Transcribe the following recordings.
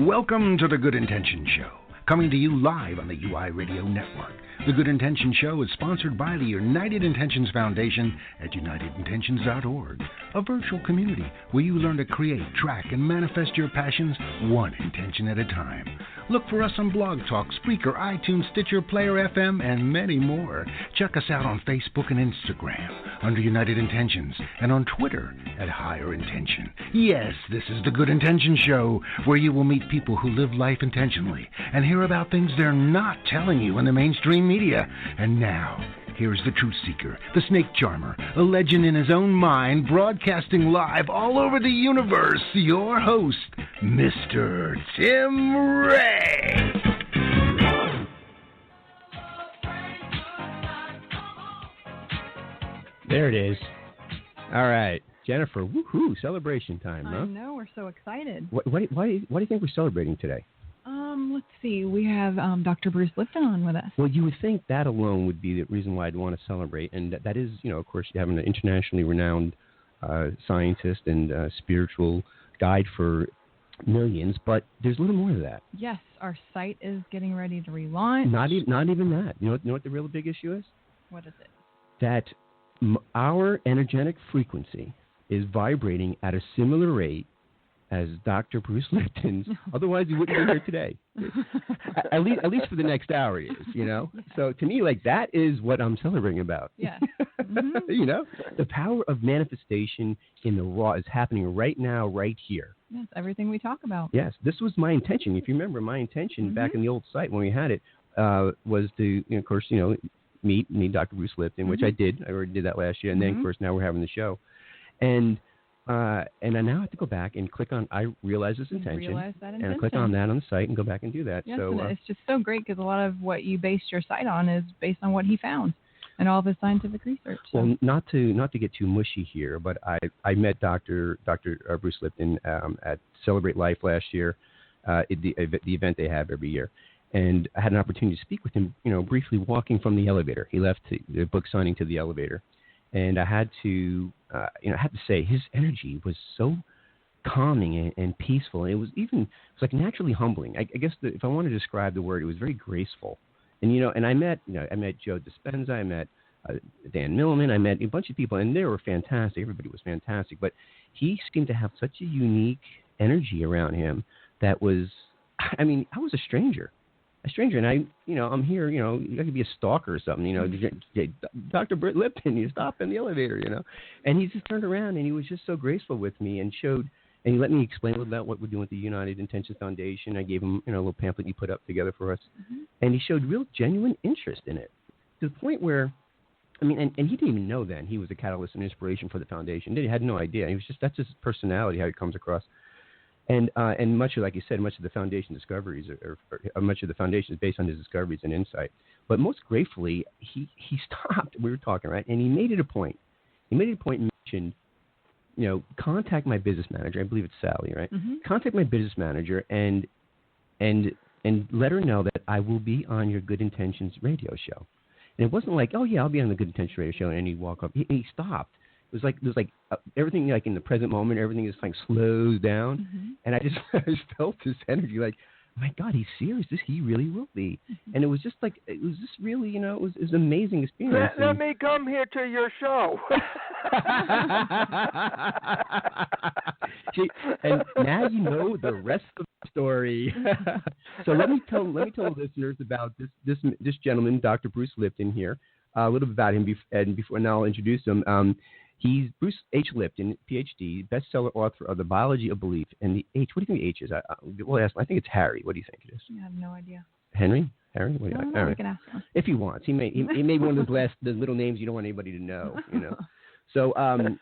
Welcome to the Good Intention Show, coming to you live on the UI Radio Network. The Good Intention Show is sponsored by the United Intentions Foundation at unitedintentions.org, a virtual community where you learn to create, track, and manifest your passions one intention at a time. Look for us on Blog Talk, Spreaker, iTunes, Stitcher, Player FM, and many more. Check us out on Facebook and Instagram under United Intentions and on Twitter at Higher Intention. Yes, this is the Good Intention Show, where you will meet people who live life intentionally and hear about things they're not telling you in the mainstream media. And now, here's the truth seeker, the snake charmer, a legend in his own mind, broadcasting live all over the universe, your host, Mr. Tim Ray. There it is. All right, Jennifer, woohoo, celebration time, huh? I know, we're so excited. Why do you think we're celebrating today? Let's see, we have Dr. Bruce Lipton on with us. Well, you would think that alone would be the reason why I'd want to celebrate, and that is, of course, you have an internationally renowned scientist and spiritual guide for millions, but there's a little more to that. Yes, our site is getting ready to relaunch. Not even that. You know what the real big issue is? What is it? That our energetic frequency is vibrating at a similar rate as Dr. Bruce Lipton's. Otherwise, he wouldn't be here today. At least for the next hour, he is, Yeah. So to me, that is what I'm celebrating about. Yeah. Mm-hmm. The power of manifestation in the raw is happening right now, right here. Yes, everything we talk about. Yes, this was my intention. If you remember, my intention back in the old site when we had it was to, of course, meet Dr. Bruce Lipton, which I did. I already did that last year, and then, of course, now we're having the show. And I now have to go back and click on, I realize this intention, and I click on that on the site and go back and do that. Yes, so it's just so great because a lot of what you based your site on is based on what he found and all of his scientific research. So. Well, not to get too mushy here, but I met Dr. Bruce Lipton at Celebrate Life last year, at the event they have every year. And I had an opportunity to speak with him, briefly walking from the elevator. He left the book signing to the elevator. And I had to, say his energy was so calming and peaceful. It was like naturally humbling. I guess if I want to describe the word, it was very graceful. And and I met Joe Dispenza, I met Dan Millman, I met a bunch of people, and they were fantastic. Everybody was fantastic, but he seemed to have such a unique energy around him that was, I was a stranger. And I'm here, I could be a stalker or something, Dr. Britt Lipton, you stop in the elevator, and he just turned around and he was just so graceful with me and he let me explain a little about what we're doing with the United Intentions Foundation. I gave him, a little pamphlet he put up together for us, and he showed real genuine interest in it to the point where, and he didn't even know then he was a catalyst and inspiration for the foundation. He had no idea. He was that's his personality, how he comes across. And much of, like you said, much of the foundation discoveries, or much of the foundation is based on his discoveries and insight. But most gratefully, he stopped. We were talking, right? And he made it a point. He made it a point and mentioned, contact my business manager. I believe it's Sally, right? Mm-hmm. Contact my business manager and let her know that I will be on your Good Intentions radio show. And it wasn't like, oh yeah, I'll be on the Good Intentions radio show. And he walked up. He stopped. It was like everything, like in the present moment, everything just slows down, and I just felt this energy, like, oh my God, he's serious. He really will be, and it was just really, it was an amazing experience. Let me come here to your show. And now you know the rest of the story. So let me tell listeners about this gentleman, Dr. Bruce Lipton here, a little bit about him, and now I'll introduce him. He's Bruce H. Lipton, Ph.D., bestseller author of The Biology of Belief. And the H, what do you think the H is? I think it's Harry. What do you think it is? I have no idea. Henry? Harry? What do you know, we can ask him. If he wants. He may be one of the little names you don't want anybody to know, So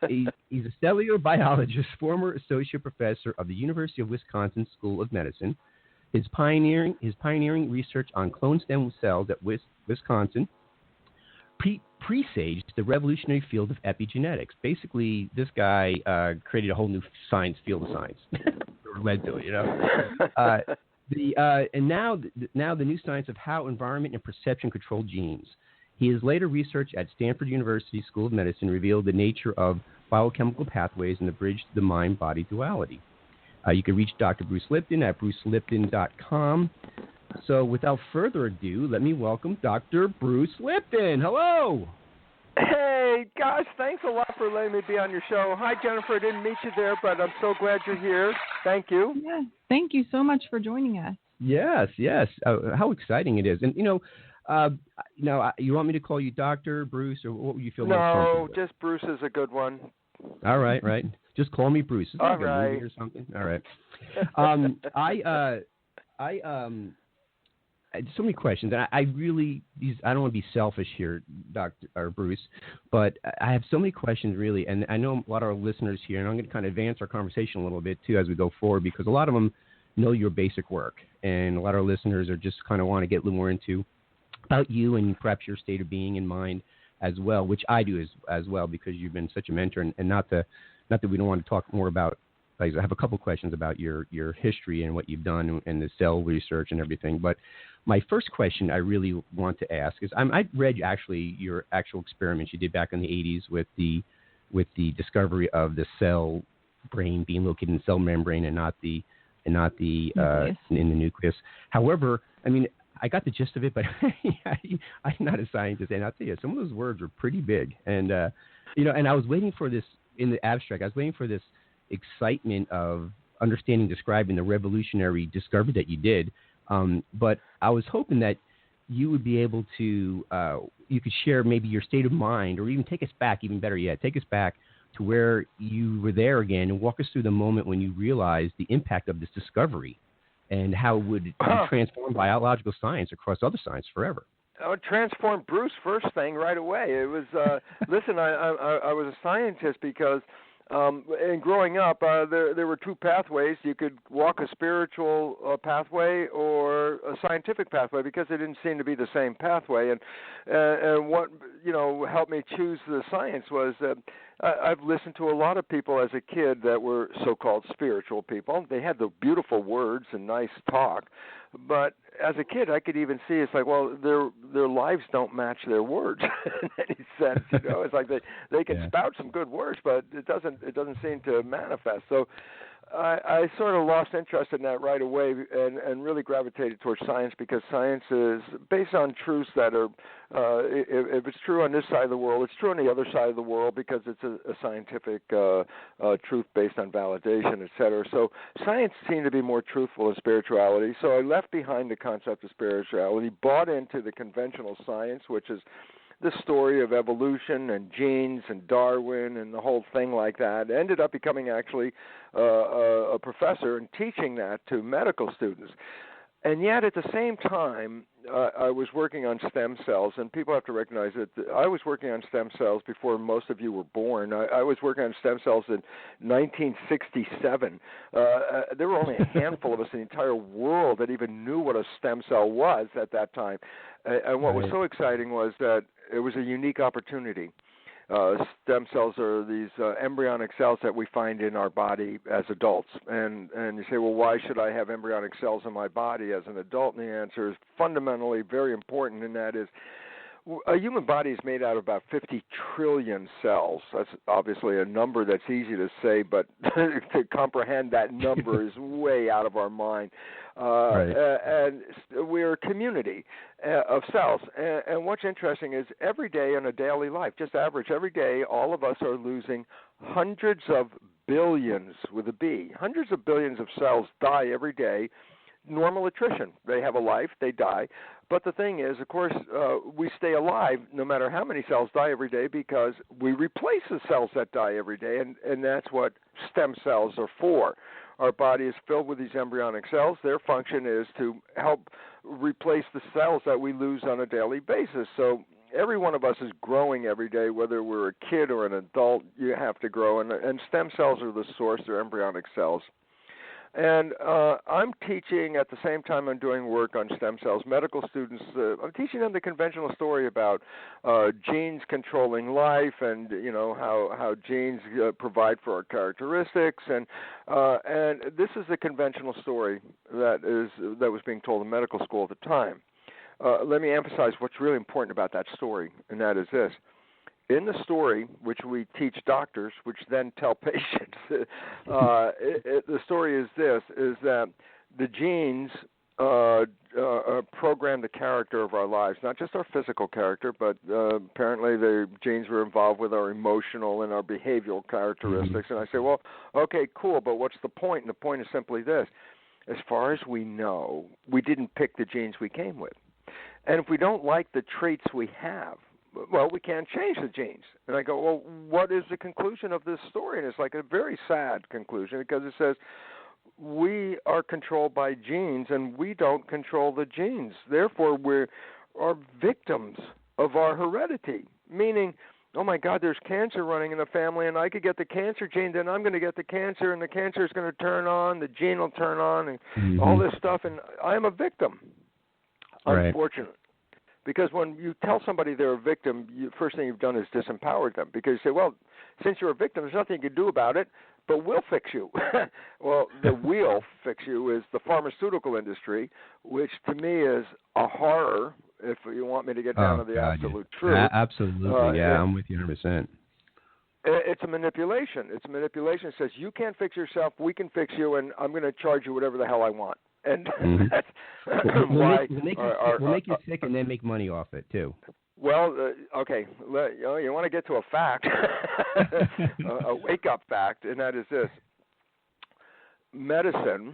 he's a cellular biologist, former associate professor of the University of Wisconsin School of Medicine. His pioneering research on clone stem cells at Wisconsin presaged the revolutionary field of epigenetics. Basically, this guy created a whole new field of science. Or led to it, and now the new science of how environment and perception control genes. His later research at Stanford University School of Medicine revealed the nature of biochemical pathways and the bridge to the mind-body duality. You can reach Dr. Bruce Lipton at brucelipton.com. So without further ado, let me welcome Dr. Bruce Lipton. Hello. Hey, gosh, thanks a lot for letting me be on your show. Hi, Jennifer. I didn't meet you there, but I'm so glad you're here. Thank you. Yeah, thank you so much for joining us. Yes. How exciting it is. And, you want me to call you Dr. Bruce, or what would you feel most comfortable with? No, just Bruce is a good one. All right. Just call me Bruce. Is that All like right. a movie or something? All right. So many questions, and I don't want to be selfish here, Dr. or Bruce, but I have so many questions really, and I know a lot of our listeners here, and I'm going to kind of advance our conversation a little bit too as we go forward, because a lot of them know your basic work, and a lot of our listeners are just kind of want to get a little more into about you and perhaps your state of being in mind as well, which I do as well, because you've been such a mentor, and not that we don't want to talk more about. Like, I have a couple questions about your history and what you've done and the cell research and everything. But my first question I really want to ask is, I read actually your actual experiments you did back in the 80s with the discovery of the cell brain being located in the cell membrane and not the in the nucleus. However, I mean, I got the gist of it, but I'm not a scientist, and I'll tell you, some of those words were pretty big. And and I was waiting for this in the abstract. I was waiting for this excitement of understanding, describing the revolutionary discovery that you did. But I was hoping that you would be able to, you could share maybe your state of mind, or even take us back, even better yet, take us back to where you were there again and walk us through the moment when you realized the impact of this discovery and how it would transform biological science across other science forever. Oh, transformed Bruce first thing right away. It was, listen, I was a scientist because and growing up, there were two pathways. You could walk a spiritual pathway or a scientific pathway, because it didn't seem to be the same pathway. And what helped me choose the science was that I've listened to a lot of people as a kid that were so-called spiritual people. They had the beautiful words and nice talk, but as a kid, I could even see it's like, well, their lives don't match their words in any sense. It's like they can spout some good words, but it doesn't seem to manifest. So I sort of lost interest in that right away, and really gravitated towards science, because science is based on truths that are, if it's true on this side of the world, it's true on the other side of the world, because it's a scientific truth based on validation, et cetera. So science seemed to be more truthful than spirituality. So I left behind the concept of spirituality, bought into the conventional science, which is the story of evolution and genes and Darwin and the whole thing like that. Ended up becoming actually a professor and teaching that to medical students. And yet at the same time, I was working on stem cells, and people have to recognize that I was working on stem cells before most of you were born. I was working on stem cells in 1967. There were only a handful of us in the entire world that even knew what a stem cell was at that time. And what was so exciting was that it was a unique opportunity. Stem cells are these embryonic cells that we find in our body as adults. And you say, well, why should I have embryonic cells in my body as an adult? And the answer is fundamentally very important, and that is, a human body is made out of about 50 trillion cells. That's obviously a number that's easy to say, but to comprehend that number is way out of our mind. And we're a community of cells. And what's interesting is every day in a daily life, just average, every day, all of us are losing hundreds of billions, with a B, hundreds of billions of cells die every day. Normal attrition. They have a life, they die. But the thing is, of course, we stay alive no matter how many cells die every day, because we replace the cells that die every day, and that's what stem cells are for. Our body is filled with these embryonic cells. Their function is to help replace the cells that we lose on a daily basis. So every one of us is growing every day, whether we're a kid or an adult. You have to grow, and stem cells are the source. They're embryonic cells. And I'm teaching at the same time I'm doing work on stem cells. Medical students, I'm teaching them the conventional story about genes controlling life, and how genes provide for our characteristics, and this is the conventional story that was being told in medical school at the time. Let me emphasize what's really important about that story, and that is this. in the story, which we teach doctors, which then tell patients, the story is this, is that the genes program the character of our lives, not just our physical character, but apparently the genes were involved with our emotional and our behavioral characteristics. And I say, well, okay, cool, but what's the point? And the point is simply this. As far as we know, we didn't pick the genes we came with. And if we don't like the traits we have, well, we can't change the genes. And I go, well, what is the conclusion of this story? And it's like a very sad conclusion, because it says we are controlled by genes and we don't control the genes. Therefore, we are victims of our heredity, meaning, oh, my God, there's cancer running in the family, and I could get the cancer gene, then I'm going to get the cancer, and the cancer is going to turn on, the gene will turn on, and all this stuff, and I am a victim, unfortunately. Because when you tell somebody they're a victim, first thing you've done is disempowered them, because you say, well, since you're a victim, there's nothing you can do about it, but we'll fix you. Well, the we'll fix you is the pharmaceutical industry, which to me is a horror, if you want me to get down to the absolute truth. Absolutely, I'm with you 100%. It's a manipulation. It's a manipulation. It says, you can't fix yourself, we can fix you, and I'm going to charge you whatever the hell I want. And that's why we'll make you sick and then make money off it, too. Well, okay, you want to get to a fact, a wake-up fact, and that is this. Medicine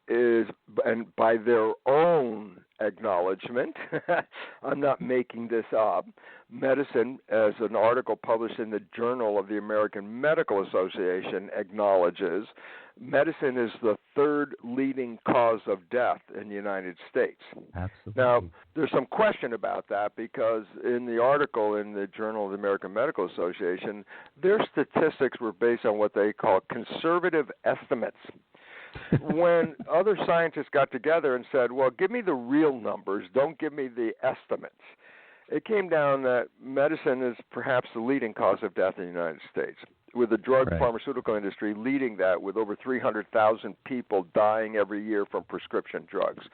is, and by their own acknowledgement, I'm not making this up, medicine, as an article published in the Journal of the American Medical Association, acknowledges medicine is the third leading cause of death in the United States. Absolutely. Now, there's some question about that, because in the article in the Journal of the American Medical Association, their statistics were based on what they call conservative estimates. When other scientists got together and said, well, give me the real numbers, don't give me the estimates, it came down that medicine is perhaps the leading cause of death in the United States, with the drug pharmaceutical industry leading that, with over 300,000 people dying every year from prescription drugs.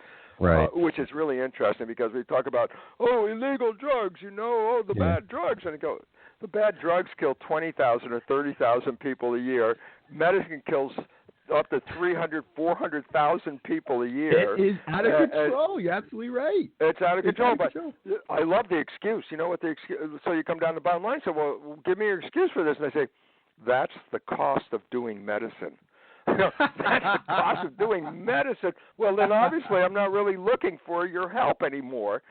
Which is really interesting, because we talk about, illegal drugs, the bad drugs. And I go, the bad drugs kill 20,000 or 30,000 people a year. Medicine kills up to 300,000, 400,000 people a year. It is out of control. You're absolutely right. It's out of control. But I love the excuse. You know what the excuse? So you come down the bottom line and say, well, give me your excuse for this. And I say, that's the cost of doing medicine. That's the cost of doing medicine. Well, then obviously I'm not really looking for your help anymore,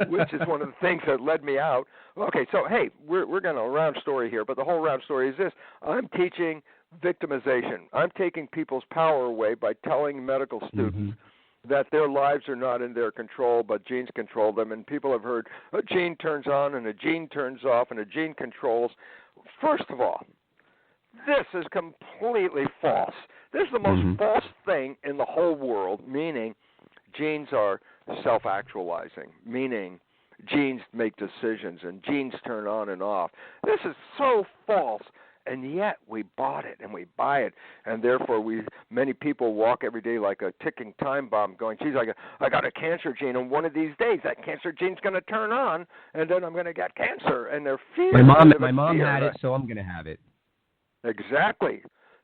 which is one of the things that led me out. Okay, so, hey, we're going to a round story here, but the whole round story is this. I'm teaching victimization. I'm taking people's power away by telling medical students that their lives are not in their control, but genes control them. And people have heard a gene turns on and a gene turns off and a gene controls. First of all, this is completely false. This is the most false thing in the whole world, meaning genes are self-actualizing, meaning genes make decisions and genes turn on and off. This is so false, and yet we bought it and we buy it, and therefore many people walk every day like a ticking time bomb going, geez, I got a cancer gene, and one of these days that cancer gene's going to turn on, and then I'm going to get cancer, and they're fearing. My mom had it, so I'm going to have it. Exactly.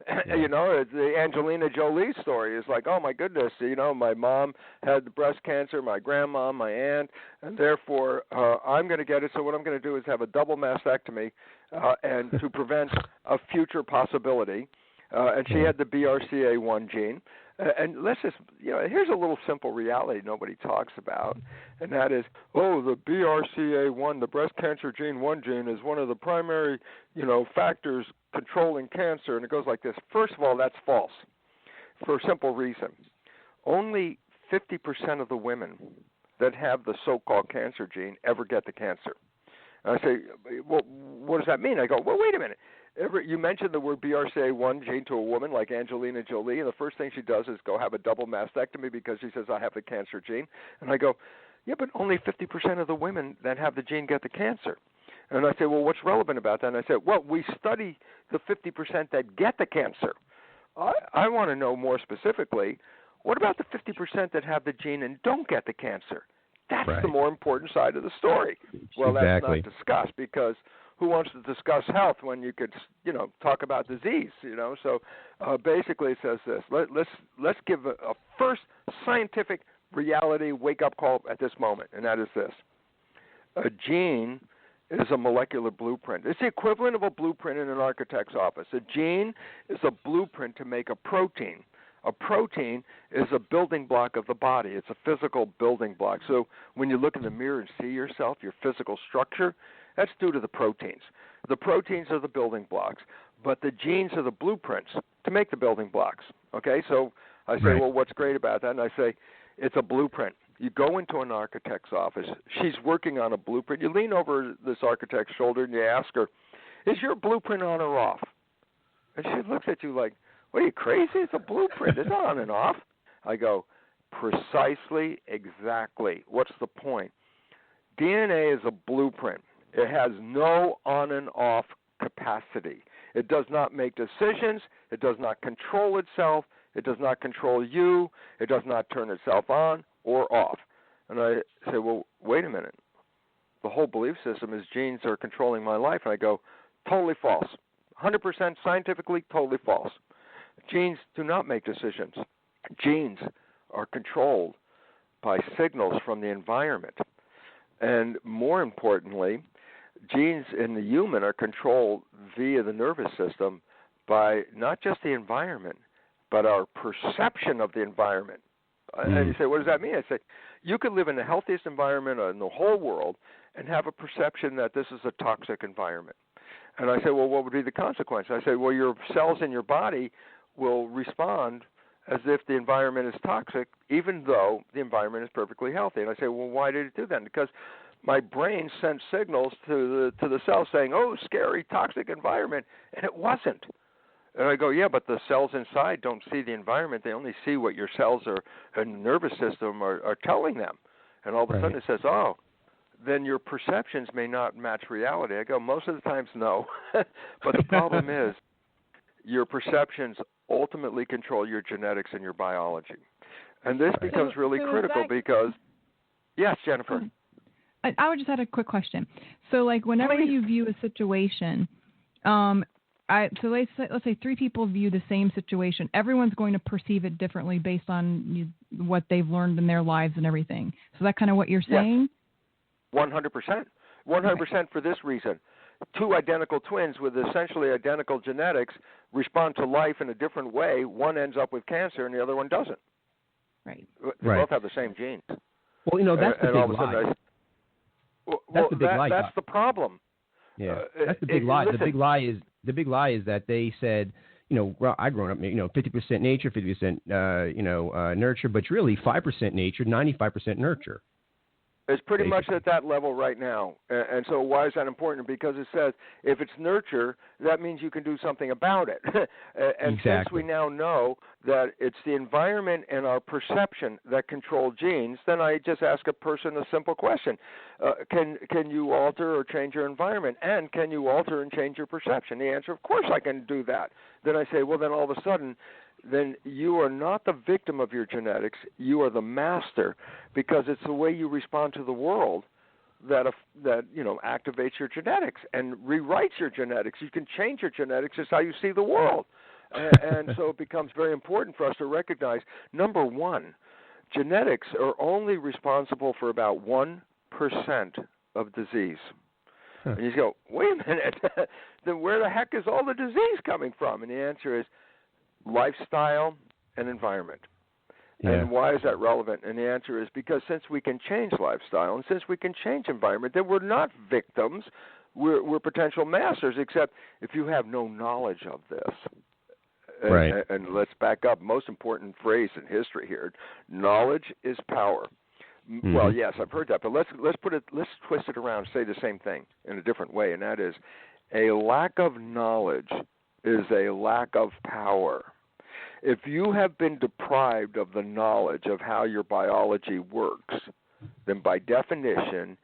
Yeah. The Angelina Jolie story is like, oh, my goodness, my mom had the breast cancer, my grandma, my aunt, and therefore I'm going to get it. So what I'm going to do is have a double mastectomy and to prevent a future possibility. And she had the BRCA1 gene. And let's just, here's a little simple reality nobody talks about, and that is, the BRCA1, the breast cancer gene 1 gene, is one of the primary, factors controlling cancer. And it goes like this. First of all, that's false for a simple reason. Only 50% of the women that have the so-called cancer gene ever get the cancer. And I say, well, what does that mean? I go, well, wait a minute. You mentioned the word BRCA1 gene to a woman like Angelina Jolie, and the first thing she does is go have a double mastectomy because she says, I have the cancer gene. And I go, yeah, but only 50% of the women that have the gene get the cancer. And I say, well, what's relevant about that? And I said, well, we study the 50% that get the cancer. I want to know more specifically, what about the 50% that have the gene and don't get the cancer? That's the more important side of the story. Well, that's not discussed because, who wants to discuss health when you could, talk about disease, So basically it says this. Let's give a first scientific reality wake-up call at this moment, and that is this. A gene is a molecular blueprint. It's the equivalent of a blueprint in an architect's office. A gene is a blueprint to make a protein. A protein is a building block of the body. It's a physical building block. So when you look in the mirror and see yourself, your physical structure, that's due to the proteins. The proteins are the building blocks, but the genes are the blueprints to make the building blocks. Okay, so I say, well, what's great about that? And I say, it's a blueprint. You go into an architect's office. She's working on a blueprint. You lean over this architect's shoulder and you ask her, is your blueprint on or off? And she looks at you like, what, are you crazy? It's a blueprint. It's on and off. I go, precisely, exactly. What's the point? DNA is a blueprint. It has no on and off capacity. It does not make decisions. It does not control itself. It does not control you. It does not turn itself on or off. And I say, well, wait a minute. The whole belief system is genes are controlling my life. And I go, totally false. 100% scientifically, totally false. Genes do not make decisions. Genes are controlled by signals from the environment. And more importantly, genes in the human are controlled via the nervous system by not just the environment, but our perception of the environment. And you say, what does that mean? I say, you could live in the healthiest environment in the whole world and have a perception that this is a toxic environment. And I say, well, what would be the consequence? I say, well, your cells in your body will respond as if the environment is toxic, even though the environment is perfectly healthy. And I say, well, why did it do that? Because my brain sent signals to the cells saying, oh, scary, toxic environment, and it wasn't. And I go, yeah, but the cells inside don't see the environment. They only see what your cells and nervous system are telling them. And all of a sudden it says, oh, then your perceptions may not match reality. I go, most of the times, no. But the problem is your perceptions ultimately control your genetics and your biology. And this becomes really critical because, yes, Jennifer. I would just had a quick question. So, like, whenever you view a situation, so let's say three people view the same situation. Everyone's going to perceive it differently based on what they've learned in their lives and everything. So is that kind of what you're saying? 100%. 100% for this reason. Two identical twins with essentially identical genetics respond to life in a different way. One ends up with cancer and the other one doesn't. Right. They both have the same genes. Well, that's the big lie. That's the big lie. That's the problem. Yeah, that's the big lie. Listen, the big lie is that they said, I grew up, 50% nature, 50% nurture, but really 5% nature, 95% nurture. It's pretty much at that level right now. And so why is that important? Because it says if it's nurture, that means you can do something about it. And since we now know that it's the environment and our perception that control genes, then I just ask a person a simple question. Can you alter or change your environment? And can you alter and change your perception? The answer, of course I can do that. Then I say, well, then all of a sudden, then you are not the victim of your genetics. You are the master, because it's the way you respond to the world that activates your genetics and rewrites your genetics. You can change your genetics. It's how you see the world. And so it becomes very important for us to recognize, number one, genetics are only responsible for about 1% of disease. And you go, wait a minute, then where the heck is all the disease coming from? And the answer is lifestyle and environment. And why is that relevant? And the answer is because since we can change lifestyle and since we can change environment, then we're not victims. We're potential masters, except if you have no knowledge of this. Right. And let's back up. Most important phrase in history here: knowledge is power. Mm-hmm. Well, yes, I've heard that, but let's twist it around, say the same thing in a different way, and that is a lack of knowledge is a lack of power. If you have been deprived of the knowledge of how your biology works, then by definition,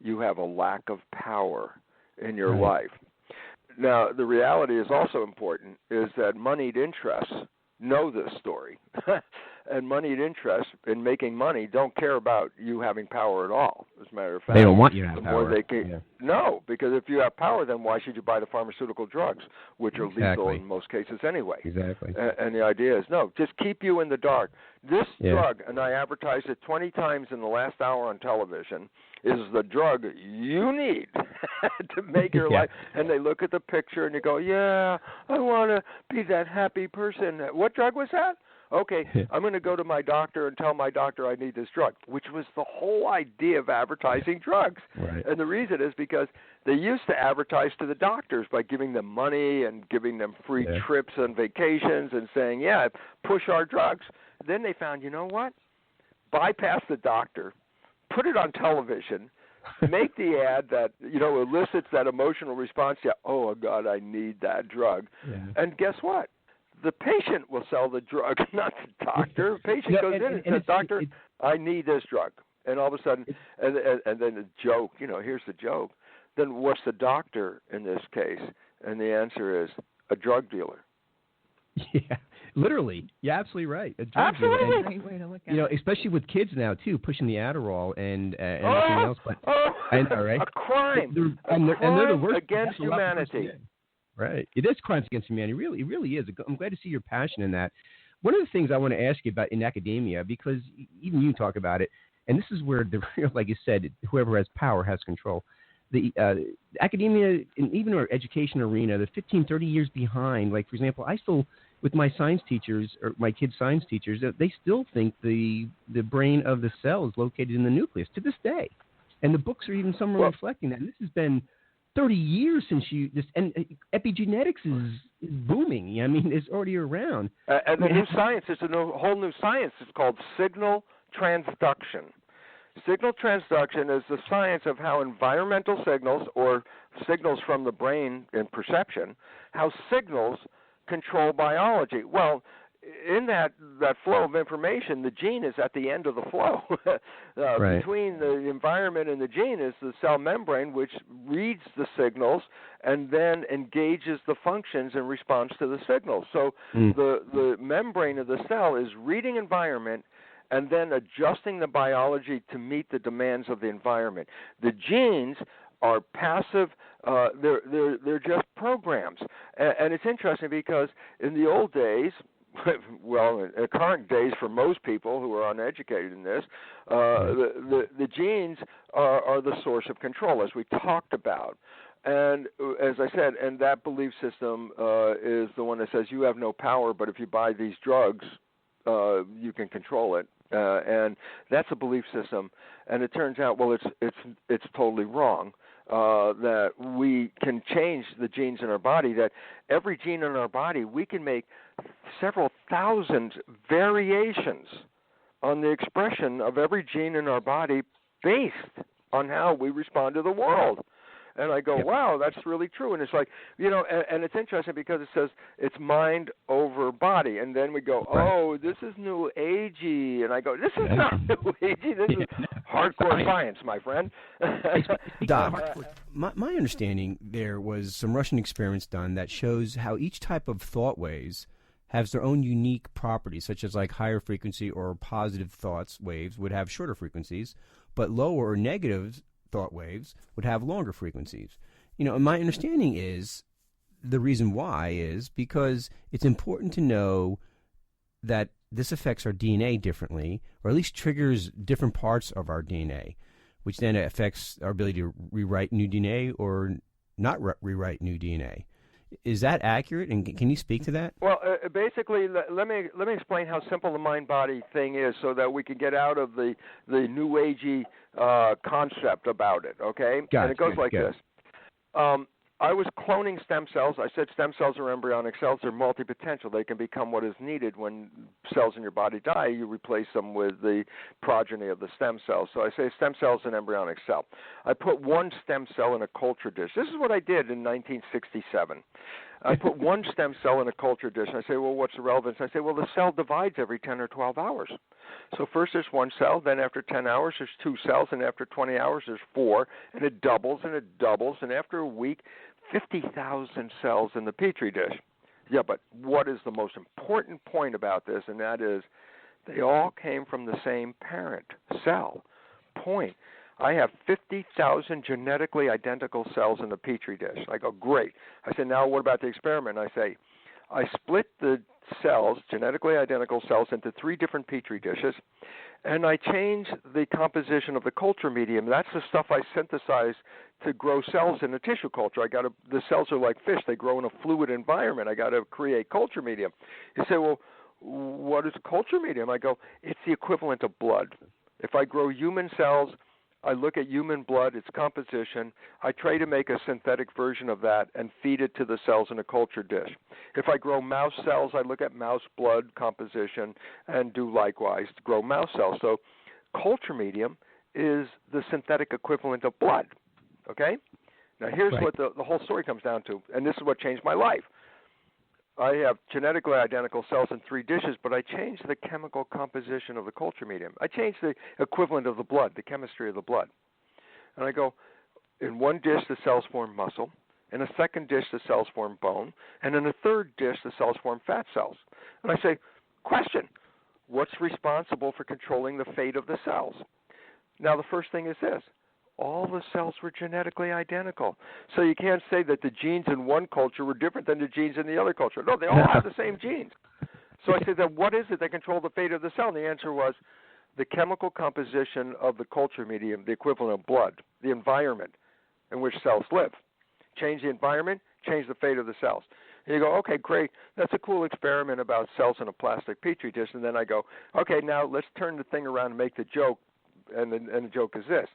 you have a lack of power in your life. Now, the reality is also important, is that moneyed interests know this story. and moneyed interests in making money don't care about you having power at all. As a matter of fact, they don't want you to have the more power. they can, no, because if you have power, then why should you buy the pharmaceutical drugs, which are lethal in most cases anyway? Exactly. And the idea is, no, just keep you in the dark. This drug, and I advertised it 20 times in the last hour on television, is the drug you need to make your life. And they look at the picture and you go, yeah, I want to be that happy person. What drug was that? Okay, I'm going to go to my doctor and tell my doctor I need this drug, which was the whole idea of advertising drugs. Right. And the reason is because they used to advertise to the doctors by giving them money and giving them free trips and vacations and saying, yeah, push our drugs. Then they found, you know what? Bypass the doctor, put it on television, make the ad that, elicits that emotional response. Yeah, oh, God, I need that drug. Yeah. And guess what? The patient will sell the drug, not the doctor. The patient goes in and says, doctor, I need this drug. And all of a sudden, and then the joke, here's the joke. Then what's the doctor in this case? And the answer is a drug dealer. Yeah, literally. You're absolutely right. A drug absolutely. Dealer. Great way to look at it. Especially with kids now, too, pushing the Adderall and everything else. But, I know, right? A crime. And they're the worst against humanity. Right. It is crimes against humanity. It really is. I'm glad to see your passion in that. One of the things I want to ask you about in academia, because even you talk about it, and this is where, like you said, whoever has power has control. The academia, and even our education arena, they're 15, 30 years behind. Like, for example, I still, with my science teachers, or my kids' science teachers, they still think the brain of the cell is located in the nucleus to this day. And the books are even somewhere reflecting that. And this has been 30 years since and epigenetics is booming. I mean, it's already around. And the new science, it's a whole new science. It's called signal transduction. Signal transduction is the science of how environmental signals, or signals from the brain in perception, how signals control biology. Well, in that flow of information, the gene is at the end of the flow. Right. Between the environment and the gene is the cell membrane, which reads the signals and then engages the functions in response to the signals. So the membrane of the cell is reading environment and then adjusting the biology to meet the demands of the environment. The genes are passive. They're just programs. And it's interesting because in the old days, well, in current days for most people who are uneducated in this, the genes are the source of control, as we talked about. And as I said, and that belief system is the one that says you have no power, but if you buy these drugs, you can control it. And that's a belief system. And it turns out, well, it's totally wrong. That we can change the genes in our body, that every gene in our body, we can make several thousand variations on the expression of every gene in our body based on how we respond to the world. And I go, wow, that's really true. And it's like, and it's interesting because it says it's mind over body. And then we go, oh, this is new agey. And I go, this is not new agey. This is hardcore science, my friend. Doc, my understanding, there was some Russian experiments done that shows how each type of thought waves has their own unique properties, such as like higher frequency or positive thoughts waves would have shorter frequencies, but lower or negative thought waves would have longer frequencies. And my understanding is the reason why is because it's important to know that this affects our DNA differently, or at least triggers different parts of our DNA, which then affects our ability to rewrite new DNA or not rewrite new DNA. Is that accurate? And can you speak to that? Well, basically, let me explain how simple the mind-body thing is, so that we can get out of the new agey concept about it. Okay, and it goes like this. I was cloning stem cells. I said stem cells are embryonic cells. They're multipotential. They can become what is needed. When cells in your body die, you replace them with the progeny of the stem cells. So I say stem cell is an embryonic cell. I put one stem cell in a culture dish. This is what I did in 1967. I put one stem cell in a culture dish, and I say, well, what's the relevance? I say, well, the cell divides every 10 or 12 hours. So first there's one cell, then after 10 hours there's two cells, and after 20 hours there's four, and it doubles, and after a week, 50,000 cells in the Petri dish. Yeah, but what is the most important point about this, and that is They all came from the same parent cell. Point. I have 50,000 genetically identical cells in a Petri dish. I go, great. I said, now what about the experiment? I say, I split the cells, genetically identical cells, into 3 different Petri dishes, and I change the composition of the culture medium. That's the stuff I synthesize to grow cells in a tissue culture. The cells are like fish. They grow in a fluid environment. I got to create culture medium. You say, well, what is culture medium? I go, it's the equivalent of blood. If I grow human cells, I look at human blood, its composition. I try to make a synthetic version of that and feed it to the cells in a culture dish. If I grow mouse cells, I look at mouse blood composition and do likewise to grow mouse cells. So culture medium is the synthetic equivalent of blood, okay? Now here's what the whole story comes down to, and this is what changed my life. I have genetically identical cells in 3 dishes, but I changed the chemical composition of the culture medium. I changed the equivalent of the blood, the chemistry of the blood. And I go, in one dish, the cells form muscle. In a second dish, the cells form bone. And in a third dish, the cells form fat cells. And I say, question, what's responsible for controlling the fate of the cells? Now, the first thing is this. All the cells were genetically identical. So you can't say that the genes in one culture were different than the genes in the other culture. No, they all have the same genes. So I said, then what is it that controls the fate of the cell? And the answer was the chemical composition of the culture medium, the equivalent of blood, the environment in which cells live. Change the environment, change the fate of the cells. And you go, okay, great. That's a cool experiment about cells in a plastic Petri dish. And then I go, okay, now let's turn the thing around and make the joke. And the joke is this.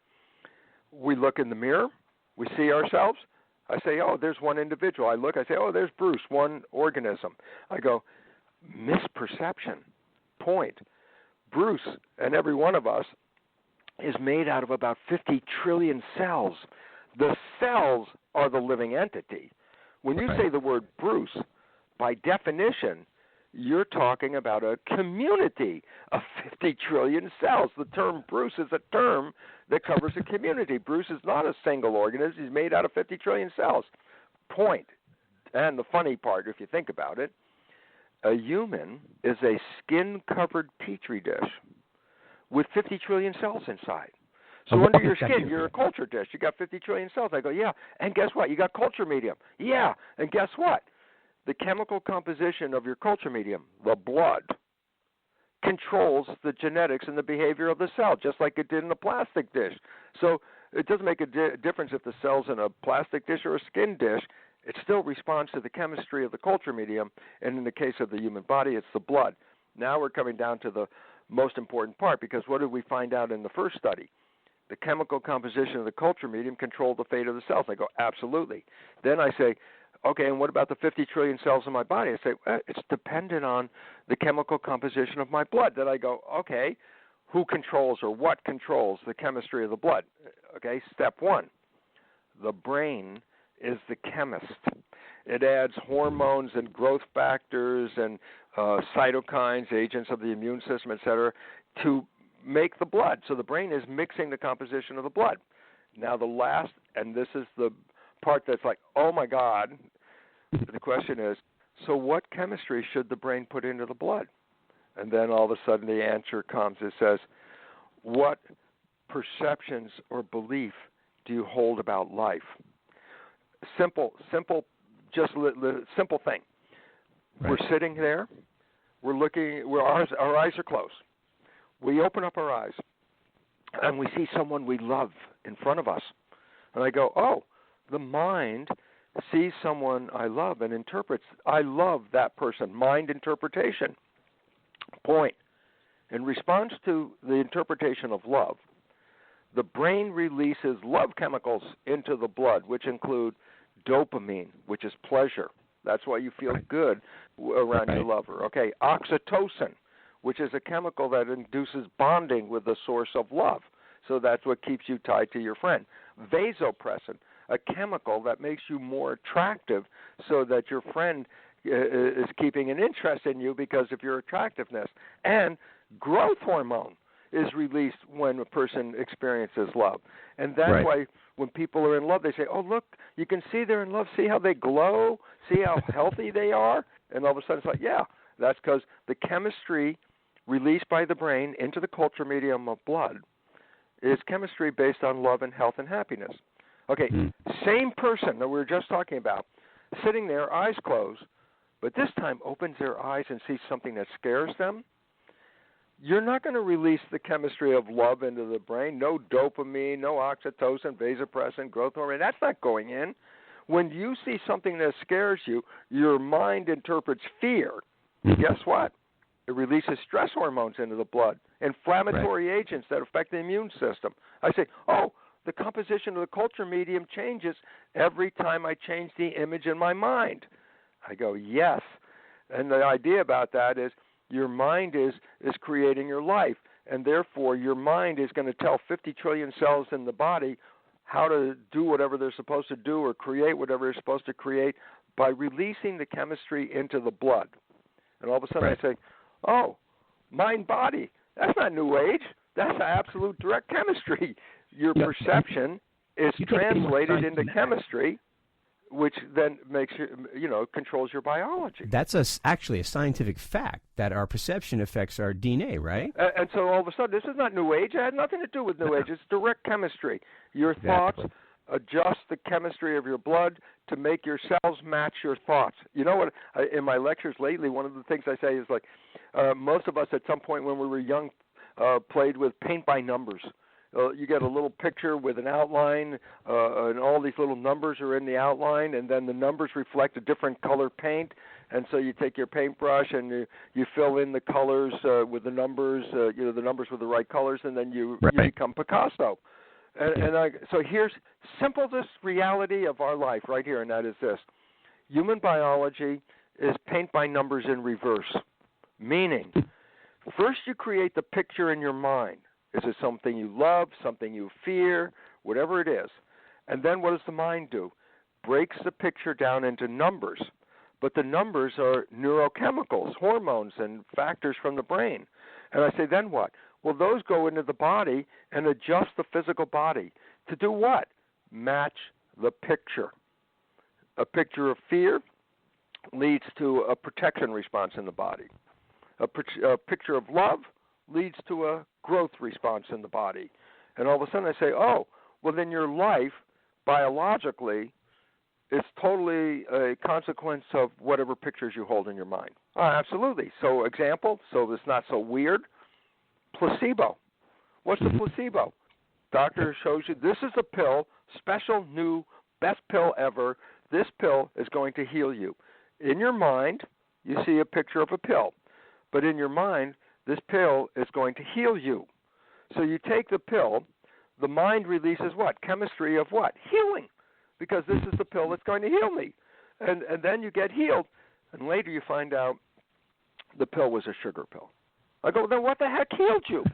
We look in the mirror. We see ourselves. I say, oh, there's one individual. I look. I say, oh, there's Bruce, one organism. I go, misperception. Point. Bruce and every one of us is made out of about 50 trillion cells. The cells are the living entity. When you say the word Bruce, by definition, you're talking about a community of 50 trillion cells. The term Bruce is a term that covers a community. Bruce is not a single organism. He's made out of 50 trillion cells. Point. And the funny part, if you think about it, a human is a skin-covered Petri dish with 50 trillion cells inside. So under your skin, you're a culture dish. You got 50 trillion cells. I go, yeah. And guess what? You got culture medium. Yeah. And guess what? The chemical composition of your culture medium, the blood, controls the genetics and the behavior of the cell, just like it did in a plastic dish. So it doesn't make a difference if the cell's in a plastic dish or a skin dish. It still responds to the chemistry of the culture medium, and in the case of the human body, it's the blood. Now we're coming down to the most important part, because what did we find out in the first study? The chemical composition of the culture medium controlled the fate of the cells. I go, absolutely. Then I say, okay, and what about the 50 trillion cells in my body? I say, it's dependent on the chemical composition of my blood. Then I go, okay, who controls or what controls the chemistry of the blood? Okay, step 1, the brain is the chemist. It adds hormones and growth factors and cytokines, agents of the immune system, et cetera, to make the blood. So the brain is mixing the composition of the blood. Now the last, and this is the part that's like, oh my God, the question is, so what chemistry should the brain put into the blood? And then all of a sudden the answer comes. It says, what perceptions or belief do you hold about life? Simple, just simple thing. Right. We're sitting there. We're looking. Our eyes are closed. We open up our eyes, and we see someone we love in front of us. And I go, oh, the mind sees someone I love and interprets, I love that person. Mind interpretation. Point. In response to the interpretation of love, the brain releases love chemicals into the blood, which include dopamine, which is pleasure. That's why you feel good around your lover. Okay, oxytocin, which is a chemical that induces bonding with the source of love. So that's what keeps you tied to your friend. Vasopressin, a chemical that makes you more attractive so that your friend is keeping an interest in you because of your attractiveness. And growth hormone is released when a person experiences love. And that's why when people are in love, they say, oh, look, you can see they're in love. See how they glow? See how healthy they are? And all of a sudden it's like, yeah, that's because the chemistry released by the brain into the culture medium of blood is chemistry based on love and health and happiness. Okay, same person that we were just talking about, sitting there, eyes closed, but this time opens their eyes and sees something that scares them. You're not going to release the chemistry of love into the brain. No dopamine, no oxytocin, vasopressin, growth hormone. That's not going in. When you see something that scares you, your mind interprets fear. Guess what? It releases stress hormones into the blood, inflammatory agents that affect the immune system. I say, oh, the composition of the culture medium changes every time I change the image in my mind. I go, yes. And the idea about that is your mind is creating your life, and therefore your mind is going to tell 50 trillion cells in the body how to do whatever they're supposed to do or create whatever they're supposed to create by releasing the chemistry into the blood. And all of a sudden I say, oh, mind-body, that's not New Age. That's absolute direct chemistry. Your perception is translated into chemistry, which then makes controls your biology. That's actually a scientific fact that our perception affects our DNA, right? And so all of a sudden, this is not New Age. It had nothing to do with New Age. It's direct chemistry. Your thoughts adjust the chemistry of your blood to make your cells match your thoughts. You know what? In my lectures lately, one of the things I say is like most of us at some point when we were young played with paint by numbers. You get a little picture with an outline, and all these little numbers are in the outline, and then the numbers reflect a different color paint. And so you take your paintbrush and you fill in the colors with the numbers, the numbers with the right colors, and then you become Picasso. So here's simplest reality of our life right here, and that is this. Human biology is paint by numbers in reverse, meaning first you create the picture in your mind. Is it something you love, something you fear, whatever it is? And then what does the mind do? Breaks the picture down into numbers. But the numbers are neurochemicals, hormones, and factors from the brain. And I say, then what? Well, those go into the body and adjust the physical body. To do what? Match the picture. A picture of fear leads to a protection response in the body. A picture of love leads to a growth response in the body. And all of a sudden I say, oh, well then your life, biologically, is totally a consequence of whatever pictures you hold in your mind. Absolutely. So example, so it's not so weird, placebo. What's the placebo? Doctor shows you this is a pill, special, new, best pill ever. This pill is going to heal you. In your mind, you see a picture of a pill. But in your mind, this pill is going to heal you. So you take the pill, the mind releases what? Chemistry of what? Healing. Because this is the pill that's going to heal me. And then you get healed. And later you find out the pill was a sugar pill. I go, then what the heck healed you?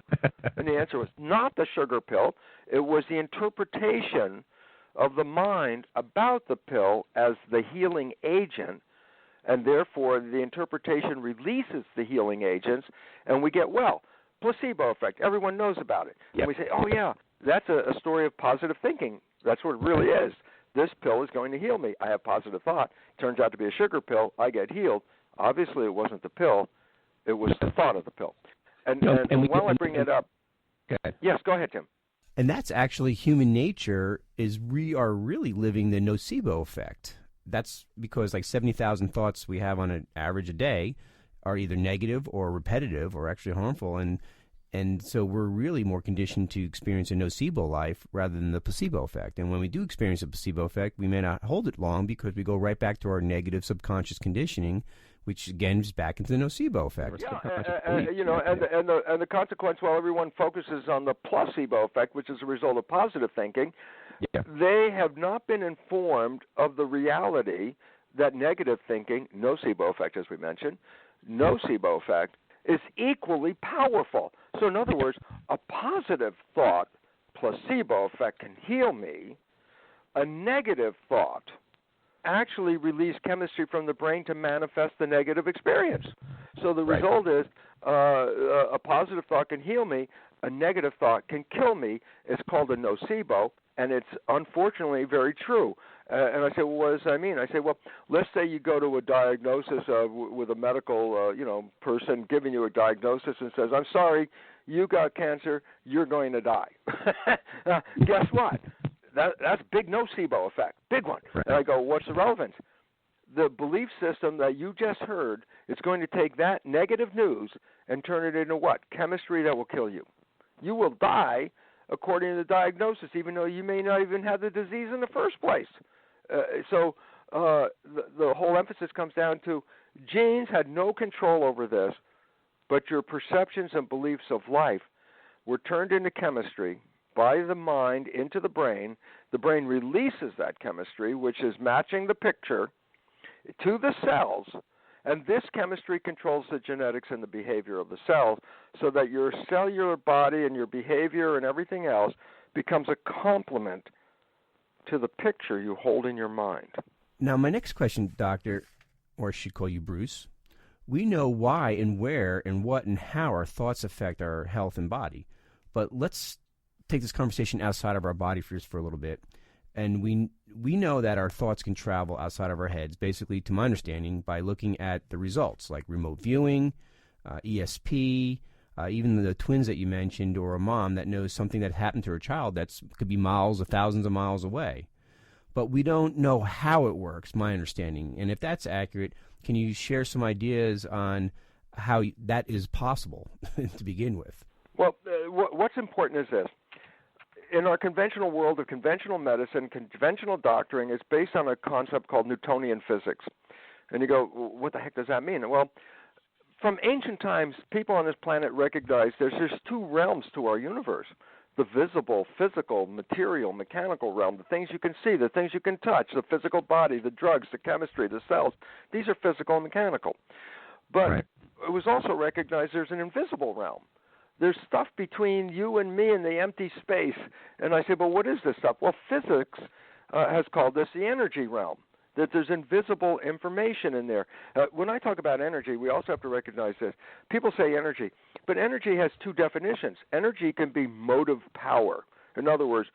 And the answer was not the sugar pill. It was the interpretation of the mind about the pill as the healing agent. And therefore, the interpretation releases the healing agents, and we get well. Placebo effect. Everyone knows about it. Yep. And we say, oh, yeah, that's a story of positive thinking. That's what it really is. This pill is going to heal me. I have positive thought. Turns out to be a sugar pill. I get healed. Obviously, it wasn't the pill. It was the thought of the pill. And while I bring it up, yes, go ahead, Tim. And that's actually human nature is we are really living the nocebo effect. That's because like 70,000 thoughts we have on an average a day are either negative or repetitive or actually harmful. And so we're really more conditioned to experience a nocebo life rather than the placebo effect. And when we do experience a placebo effect, we may not hold it long because we go right back to our negative subconscious conditioning, which again is back into the nocebo effect. Yeah, and the consequence, while everyone focuses on the placebo effect, which is a result of positive thinking, they have not been informed of the reality that negative thinking, nocebo effect as we mentioned, nocebo effect, is equally powerful. So in other words, a positive thought, placebo effect, can heal me. A negative thought actually release chemistry from the brain to manifest the negative experience. So the result is a positive thought can heal me, a negative thought can kill me. It's called a nocebo, and it's unfortunately very true. And I say, well, what does that mean? I say, well, let's say you go to a diagnosis with a medical, person giving you a diagnosis and says, I'm sorry, you got cancer, you're going to die. Guess what? That's big nocebo effect, big one. Right. And I go, what's the relevance? The belief system that you just heard is going to take that negative news and turn it into what? Chemistry that will kill you. You will die according to the diagnosis, even though you may not even have the disease in the first place. So the whole emphasis comes down to genes had no control over this, but your perceptions and beliefs of life were turned into chemistry by the mind into the brain. The brain releases that chemistry, which is matching the picture, to the cells, and this chemistry controls the genetics and the behavior of the cells so that your cellular body and your behavior and everything else becomes a complement to the picture you hold in your mind. Now, my next question, Doctor, or I should call you Bruce, we know why and where and what and how our thoughts affect our health and body, but let's take this conversation outside of our body for a little bit. And we know that our thoughts can travel outside of our heads, basically, to my understanding, by looking at the results, like remote viewing, ESP, even the twins that you mentioned, or a mom that knows something that happened to her child that could be miles or thousands of miles away. But we don't know how it works, my understanding. And if that's accurate, can you share some ideas on how that is possible to begin with? Well, what's important is this. In our conventional world of conventional medicine, conventional doctoring is based on a concept called Newtonian Physics. And you go, what the heck does that mean? Well, from ancient times, people on this planet recognize there's just two realms to our universe. The visible, physical, material, mechanical realm, the things you can see, the things you can touch, the physical body, the drugs, the chemistry, the cells. These are physical and mechanical. But right. It was also recognized there's an invisible realm. There's stuff between you and me in the empty space. And I say, well, what is this stuff? Well, physics has called this the energy realm, that there's invisible information in there. When I talk about energy, we also have to recognize this. People say energy, but energy has two definitions. Energy can be motive power. In other words,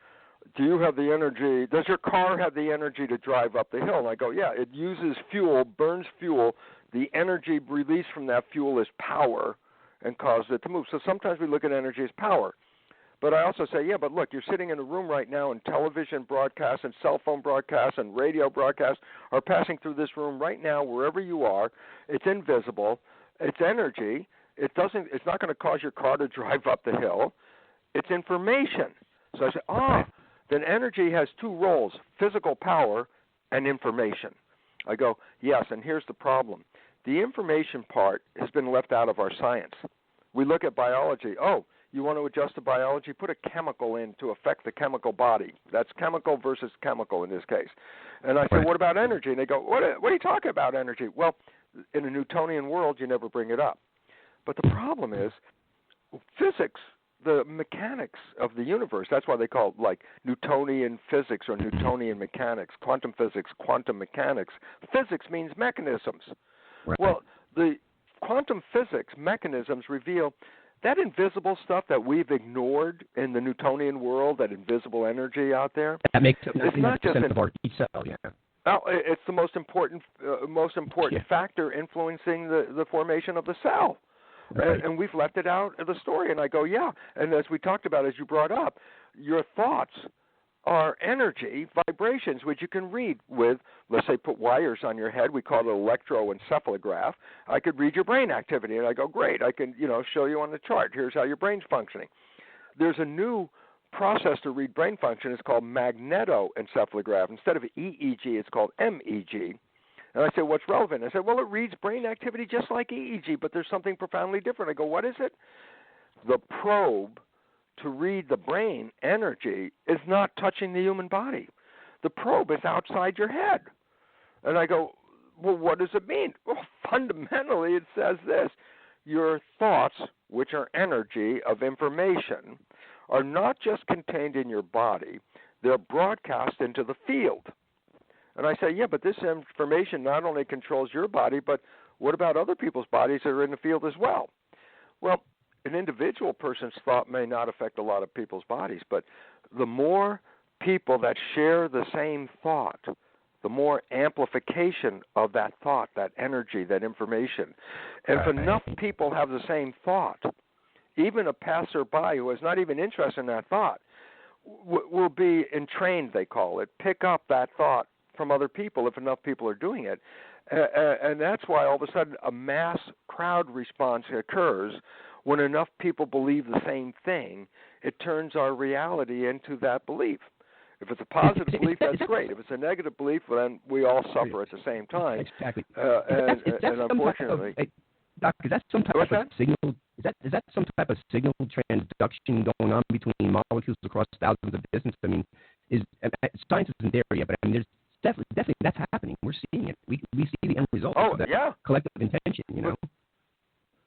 do you have the energy? Does your car have the energy to drive up the hill? And I go, yeah, it uses fuel, burns fuel. The energy released from that fuel is power and causes it to move. So sometimes we look at energy as power. But I also say, yeah, but look, you're sitting in a room right now and television broadcasts and cell phone broadcasts and radio broadcasts are passing through this room right now wherever you are. It's invisible. It's energy. It's not going to cause your car to drive up the hill. It's information. So I say, then energy has two roles, physical power and information. I go, yes, and here's the problem. The information part has been left out of our science. We look at biology. Oh, you want to adjust the biology? Put a chemical in to affect the chemical body. That's chemical versus chemical in this case. And I say, what about energy? And they go, what are you talking about, energy? Well, in a Newtonian world, you never bring it up. But the problem is physics, the mechanics of the universe. That's why they call it like Newtonian physics or Newtonian mechanics, quantum physics, quantum mechanics. Physics means mechanisms. Right. Well, the quantum physics mechanisms reveal that invisible stuff that we've ignored in the Newtonian world, that invisible energy out there. That makes it's not just of our cell, yeah. Oh, it's the most important factor influencing the formation of the cell. Right. And we've left it out of the story. And I go, yeah. And as we talked about, as you brought up, your thoughts are energy vibrations, which you can read with, let's say, put wires on your head. We call it electroencephalograph. I could read your brain activity, and I go, great. I can, show you on the chart. Here's how your brain's functioning. There's a new process to read brain function. It's called magnetoencephalograph. Instead of EEG, it's called MEG. And I said, what's relevant? I said, well, it reads brain activity just like EEG, but there's something profoundly different. I go, what is it? The probe to read the brain energy is not touching the human body. The probe is outside your head. And I go, well, what does it mean? Well, fundamentally, it says this. Your thoughts, which are energy of information, are not just contained in your body. They're broadcast into the field. And I say, yeah, but this information not only controls your body, but what about other people's bodies that are in the field as well? Well, an individual person's thought may not affect a lot of people's bodies, but the more people that share the same thought, the more amplification of that thought, that energy, that information. And if enough people have the same thought, even a passerby who is not even interested in that thought will be entrained, they call it, pick up that thought from other people if enough people are doing it. And that's why all of a sudden a mass crowd response occurs. When enough people believe the same thing, it turns our reality into that belief. If it's a positive belief, that's great. If it's a negative belief, then we all suffer at the same time. Exactly. And unfortunately, Doctor, is that some type of signal? Is that some type of signal transduction going on between molecules across thousands of distance? I mean, science isn't there yet, but I mean, there's definitely that's happening. We're seeing it. We see the end result of that collective intention. You know.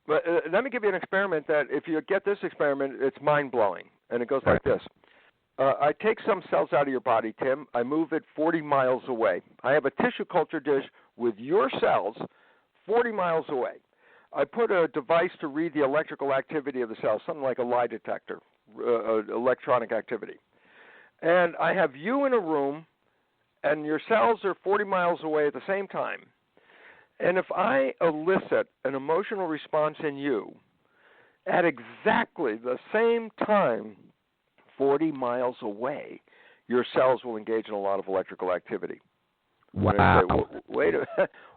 But let me give you an experiment that, if you get this experiment, it's mind-blowing. And it goes like this. I take some cells out of your body, Tim. I move it 40 miles away. I have a tissue culture dish with your cells 40 miles away. I put a device to read the electrical activity of the cells, something like a lie detector, electronic activity. And I have you in a room, and your cells are 40 miles away at the same time. And if I elicit an emotional response in you at exactly the same time 40 miles away, your cells will engage in a lot of electrical activity. Wow. Say, wait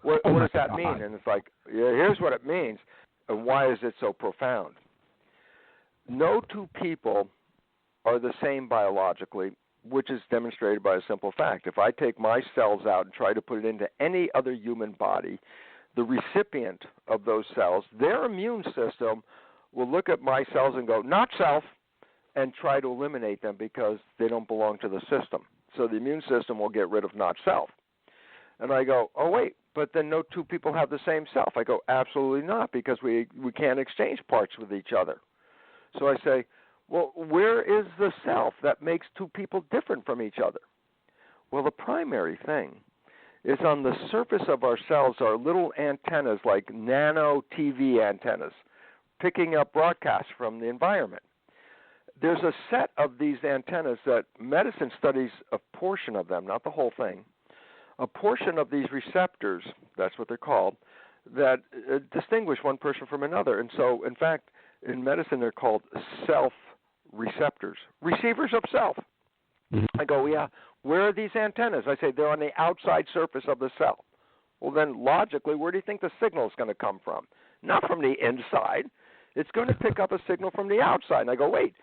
what does that mean? And it's like, here's what it means, and why is it so profound? No two people are the same biologically, which is demonstrated by a simple fact. If I take my cells out and try to put it into any other human body, the recipient of those cells, their immune system will look at my cells and go, not self, and try to eliminate them because they don't belong to the system. So the immune system will get rid of not self. And I go, oh, wait, but then no two people have the same self. I go, absolutely not, because we can't exchange parts with each other. So I say, well, where is the self that makes two people different from each other? Well, the primary thing is on the surface of our cells are little antennas, like nano TV antennas, picking up broadcasts from the environment. There's a set of these antennas that medicine studies a portion of them, not the whole thing, a portion of these receptors, that's what they're called, that distinguish one person from another. And so, in fact, in medicine they're called self-receptors, receivers of self. I go, yeah, where are these antennas? I say, they're on the outside surface of the cell. Well, then, logically, where do you think the signal is going to come from? Not from the inside. It's going to pick up a signal from the outside. And I go, wait,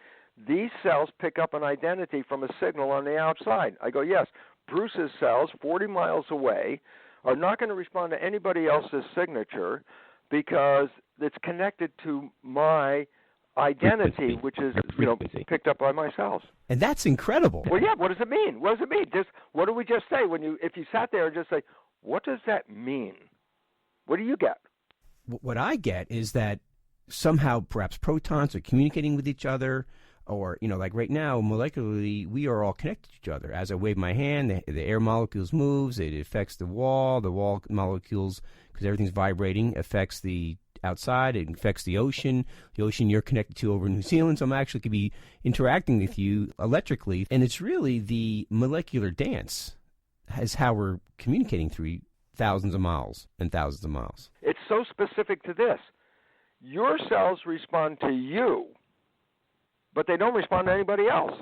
these cells pick up an identity from a signal on the outside. I go, yes, Bruce's cells 40 miles away are not going to respond to anybody else's signature because it's connected to my identity, which is, picked up by my cells. And that's incredible. Well, yeah, what does it mean? What does it mean? What do we just say if you sat there and just say, what does that mean? What do you get? What I get is that somehow perhaps protons are communicating with each other, or, like right now, molecularly, we are all connected to each other. As I wave my hand, the air molecules moves, it affects the wall molecules, because everything's vibrating, affects the outside, it affects the ocean you're connected to over in New Zealand, so I'm actually could be interacting with you electrically, and it's really the molecular dance is how we're communicating through thousands of miles and thousands of miles. It's so specific to this. Your cells respond to you, but they don't respond to anybody else.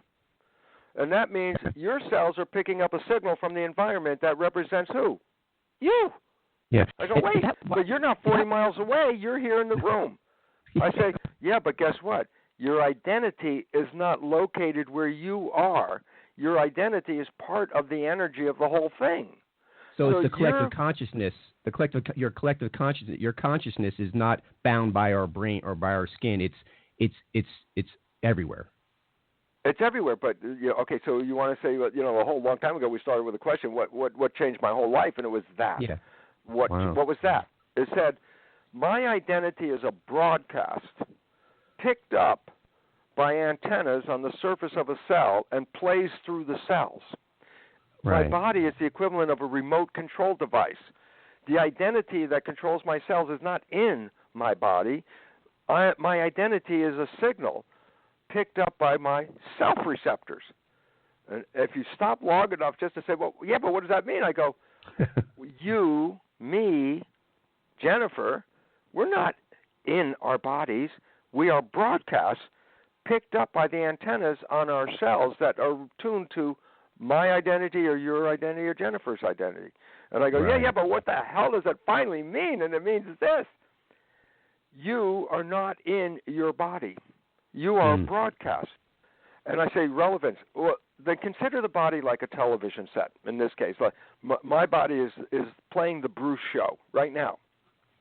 And that means your cells are picking up a signal from the environment that represents who? You. Yeah. I go, wait, but you're not 40 miles away. You're here in the room. I say, yeah, but guess what? Your identity is not located where you are. Your identity is part of the energy of the whole thing. So it's the collective consciousness. Your collective consciousness. Your consciousness is not bound by our brain or by our skin. It's everywhere. It's everywhere. But okay. So you want to say, a whole long time ago we started with a question: what changed my whole life? And it was that. Yeah. What was that? It said, my identity is a broadcast picked up by antennas on the surface of a cell and plays through the cells. Right. My body is the equivalent of a remote control device. The identity that controls my cells is not in my body. My identity is a signal picked up by my self-receptors. And if you stop long enough just to say, well, yeah, but what does that mean? I go, you, me, Jennifer, we're not in our bodies. We are broadcasts picked up by the antennas on our cells that are tuned to my identity or your identity or Jennifer's identity. And I go, yeah, but what the hell does that finally mean? And it means this. You are not in your body. You are a broadcast. And I say relevance. Well, then consider the body like a television set. In this case, like my body is playing the Bruce show right now.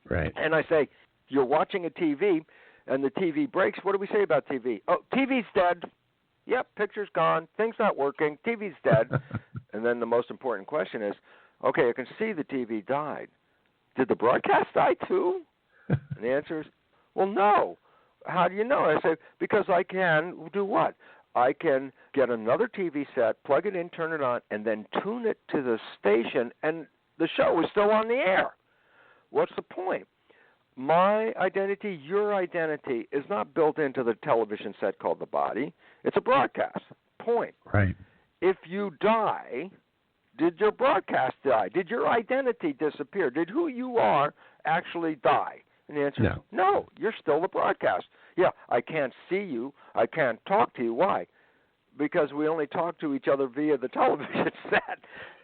Right. And I say, you're watching a TV, and the TV breaks. What do we say about TV? Oh, TV's dead. Yep, picture's gone. Things not working. TV's dead. And then the most important question is, okay, I can see the TV died. Did the broadcast die too? And the answer is, well, no. How do you know? I say, because I can do what? I can get another TV set, plug it in, turn it on, and then tune it to the station, and the show is still on the air. What's the point? My identity, your identity, is not built into the television set called the body. It's a broadcast. Point. Right. If you die, did your broadcast die? Did your identity disappear? Did who you are actually die? And the answer is no, you're still the broadcast. Yeah, I can't see you. I can't talk to you. Why? Because we only talk to each other via the television set.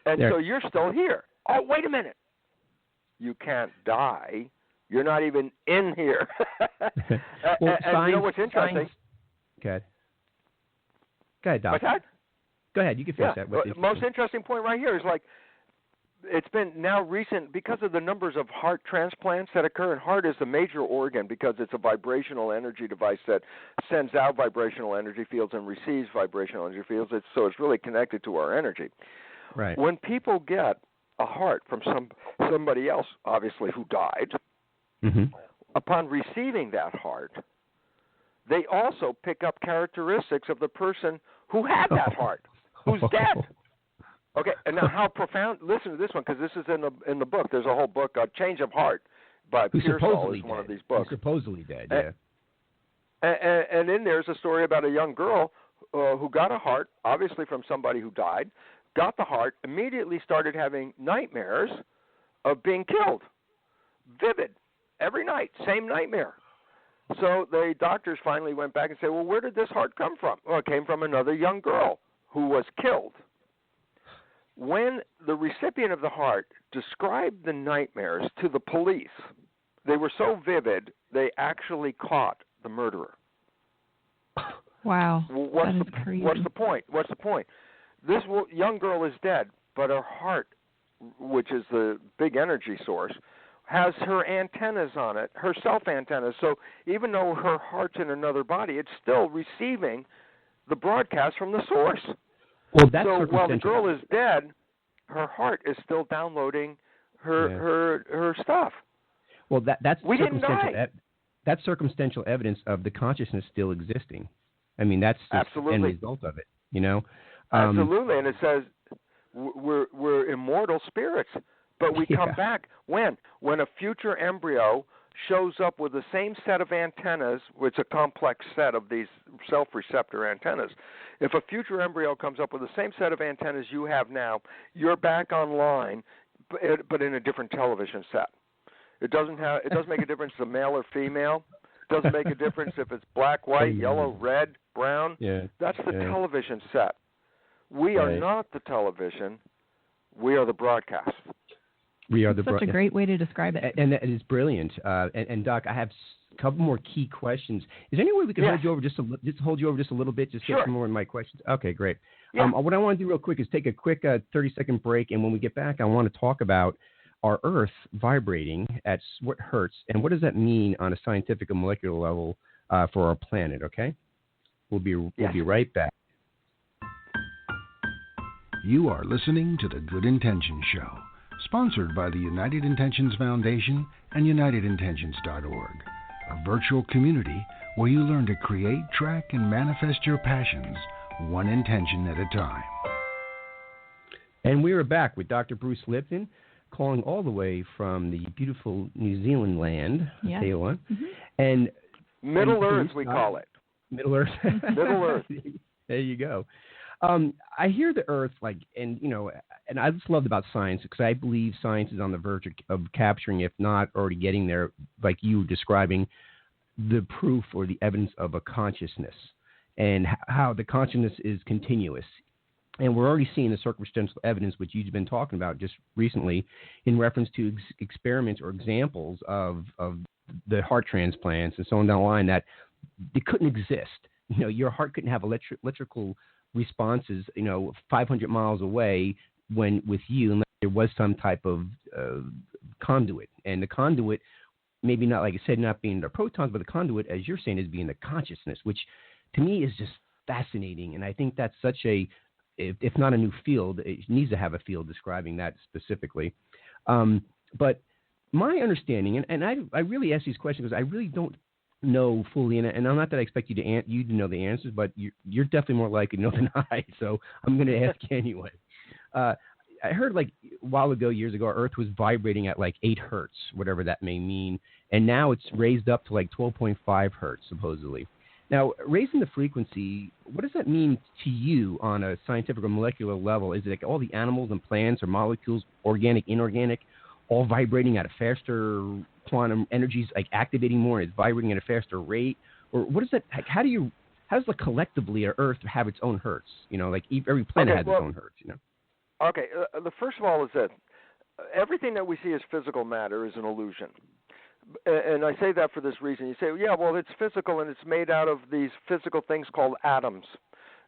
And so you're still here. Oh, wait a minute. You can't die. You're not even in here. Well, and you know what's interesting? Go ahead, Doc. What's that? Go ahead. You can finish that. The most interesting point right here is like, it's been now recent because of the numbers of heart transplants that occur, and heart is a major organ because it's a vibrational energy device that sends out vibrational energy fields and receives vibrational energy fields. So it's really connected to our energy. Right. When people get a heart from somebody else, obviously, who died, upon receiving that heart, they also pick up characteristics of the person who had that heart, who's dead. Okay, and now how profound? Listen to this one, because this is in the book. There's a whole book, Change of Heart, by Pearsall is one of these books. Who's supposedly dead, yeah. And in there's a story about a young girl who got a heart, obviously from somebody who died, got the heart, immediately started having nightmares of being killed. Vivid. Every night, same nightmare. So the doctors finally went back and said, well, where did this heart come from? Well, it came from another young girl who was killed. When the recipient of the heart described the nightmares to the police, they were so vivid, they actually caught the murderer. Wow. That is crazy. What's the point? This young girl is dead, but her heart, which is the big energy source, has her antennas on it, her self-antennas. So even though her heart's in another body, it's still receiving the broadcast from the source. Well, that's so while the girl is dead, her heart is still downloading her stuff. Well, that's we didn't die. That's circumstantial evidence of the consciousness still existing. I mean, that's the end result of it. You know. Absolutely, and it says we're immortal spirits, but we come back when a future embryo shows up with the same set of antennas, which is a complex set of these self-receptor antennas. If a future embryo comes up with the same set of antennas you have now, you're back online, but in a different television set. It doesn't make a difference if it's male or female. It doesn't make a difference if it's black, white, yellow, red, brown. Yeah. That's the television set. We are not the television. We are the broadcast. We are the such a great way to describe it. And that is brilliant. And Doc, I have a couple more key questions. Is there any way we can hold you over just a little bit, just get some more of my questions? Okay, great. Yeah. What I want to do real quick is take a quick 30-second break, and when we get back, I want to talk about our Earth vibrating at what hertz, and what does that mean on a scientific and molecular level for our planet? Okay, we'll be right back. You are listening to the Good Intentions Show, sponsored by the United Intentions Foundation and UnitedIntentions.org, a virtual community where you learn to create, track, and manifest your passions, one intention at a time. And we are back with Dr. Bruce Lipton, calling all the way from the beautiful New Zealand land, Taylor. And Middle Earth, we call it. Middle Earth. Middle Earth. There you go. I hear the Earth, and I just loved about science because I believe science is on the verge of capturing, if not already getting there, like you were describing, the proof or the evidence of a consciousness and how the consciousness is continuous. And we're already seeing the circumstantial evidence, which you've been talking about just recently, in reference to experiments or examples of the heart transplants and so on down the line, that they couldn't exist. Your heart couldn't have electrical responses, 500 miles away with you, unless there was some type of conduit. And the conduit, maybe not, like I said, not being the protons, but the conduit, as you're saying, is being the consciousness, which to me is just fascinating. And I think that's such if not a new field, it needs to have a field describing that specifically. But my understanding, and I really ask these questions because I really don't know fully, and I'm not that I expect you to know the answers, but you're definitely more likely to know than I, so I'm going to ask you anyway. I heard a while ago, years ago, Earth was vibrating at 8 hertz, whatever that may mean, and now it's raised up to 12.5 hertz, supposedly. Now, raising the frequency, what does that mean to you on a scientific or molecular level? Is it all the animals and plants or molecules, organic, inorganic, all vibrating at a faster quantum energies, activating more, and it's vibrating at a faster rate? Or what is that? How does collectively Earth have its own hertz? Every planet has its own hertz, Okay, the first of all is that everything that we see as physical matter is an illusion. And I say that for this reason. You say, yeah, well, it's physical and it's made out of these physical things called atoms.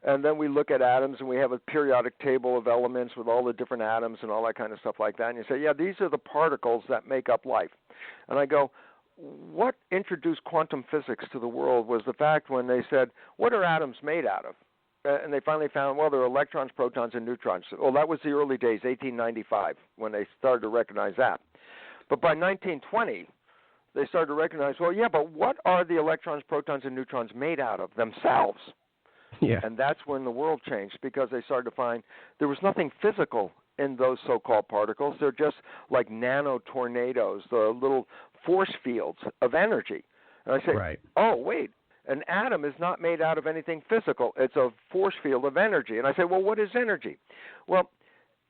And then we look at atoms and we have a periodic table of elements with all the different atoms and all that kind of stuff like that. And you say, yeah, these are the particles that make up life. And I go, what introduced quantum physics to the world was the fact when they said, what are atoms made out of? And they finally found, well, there are electrons, protons, and neutrons. Well, that was the early days, 1895, when they started to recognize that. But by 1920, they started to recognize, well, yeah, but what are the electrons, protons, and neutrons made out of themselves? Yeah. And that's when the world changed, because they started to find there was nothing physical in those so-called particles. They're just like nano-tornadoes, the little force fields of energy. And I say, right. Oh, wait, an atom is not made out of anything physical. It's a force field of energy. And I say, well, what is energy? Well,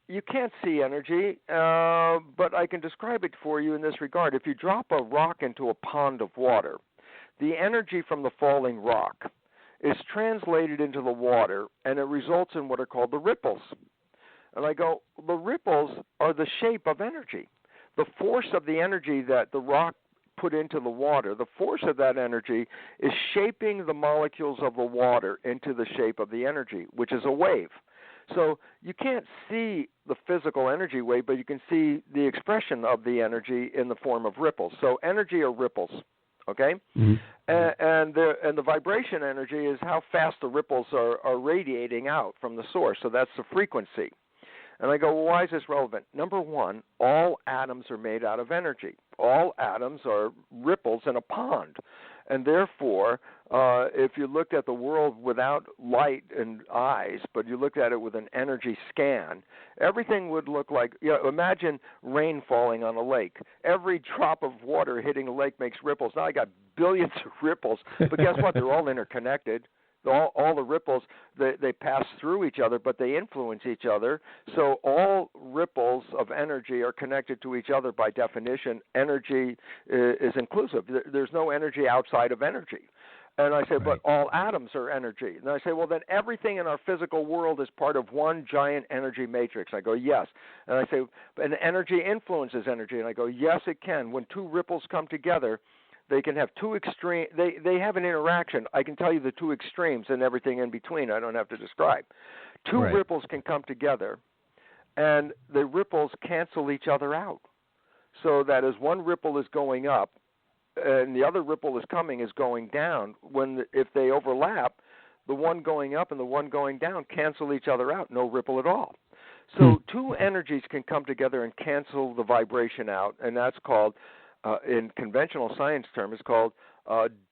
you can't see energy, but I can describe it for you in this regard. If you drop a rock into a pond of water, the energy from the falling rock is translated into the water, and it results in what are called the ripples. And I go, the ripples are the shape of energy. The force of the energy that the rock put into the water, the force of that energy is shaping the molecules of the water into the shape of the energy, which is a wave. So you can't see the physical energy wave, but you can see the expression of the energy in the form of ripples. So energy are ripples, okay? Mm-hmm. And the vibration energy is how fast the ripples are radiating out from the source. So that's the frequency. And I go, well, why is this relevant? Number one, all atoms are made out of energy. All atoms are ripples in a pond. And therefore, if you looked at the world without light and eyes, but you looked at it with an energy scan, everything would look like, imagine rain falling on a lake. Every drop of water hitting a lake makes ripples. Now I got billions of ripples, but guess what? They're all interconnected. All the ripples, they pass through each other, but they influence each other. So all ripples of energy are connected to each other by definition. Energy is inclusive. There's no energy outside of energy. And I say, right. But all atoms are energy. And I say, well, then everything in our physical world is part of one giant energy matrix. I go, yes. And I say, and energy influences energy. And I go, yes, it can. When two ripples come together, they can have two extreme. They have an interaction. I can tell you the two extremes and everything in between. I don't have to describe. Two right. ripples can come together, and the ripples cancel each other out. So that as one ripple is going up, and the other ripple is going down. If they overlap, the one going up and the one going down cancel each other out. No ripple at all. So two energies can come together and cancel the vibration out, and that's called. In conventional science terms, it's called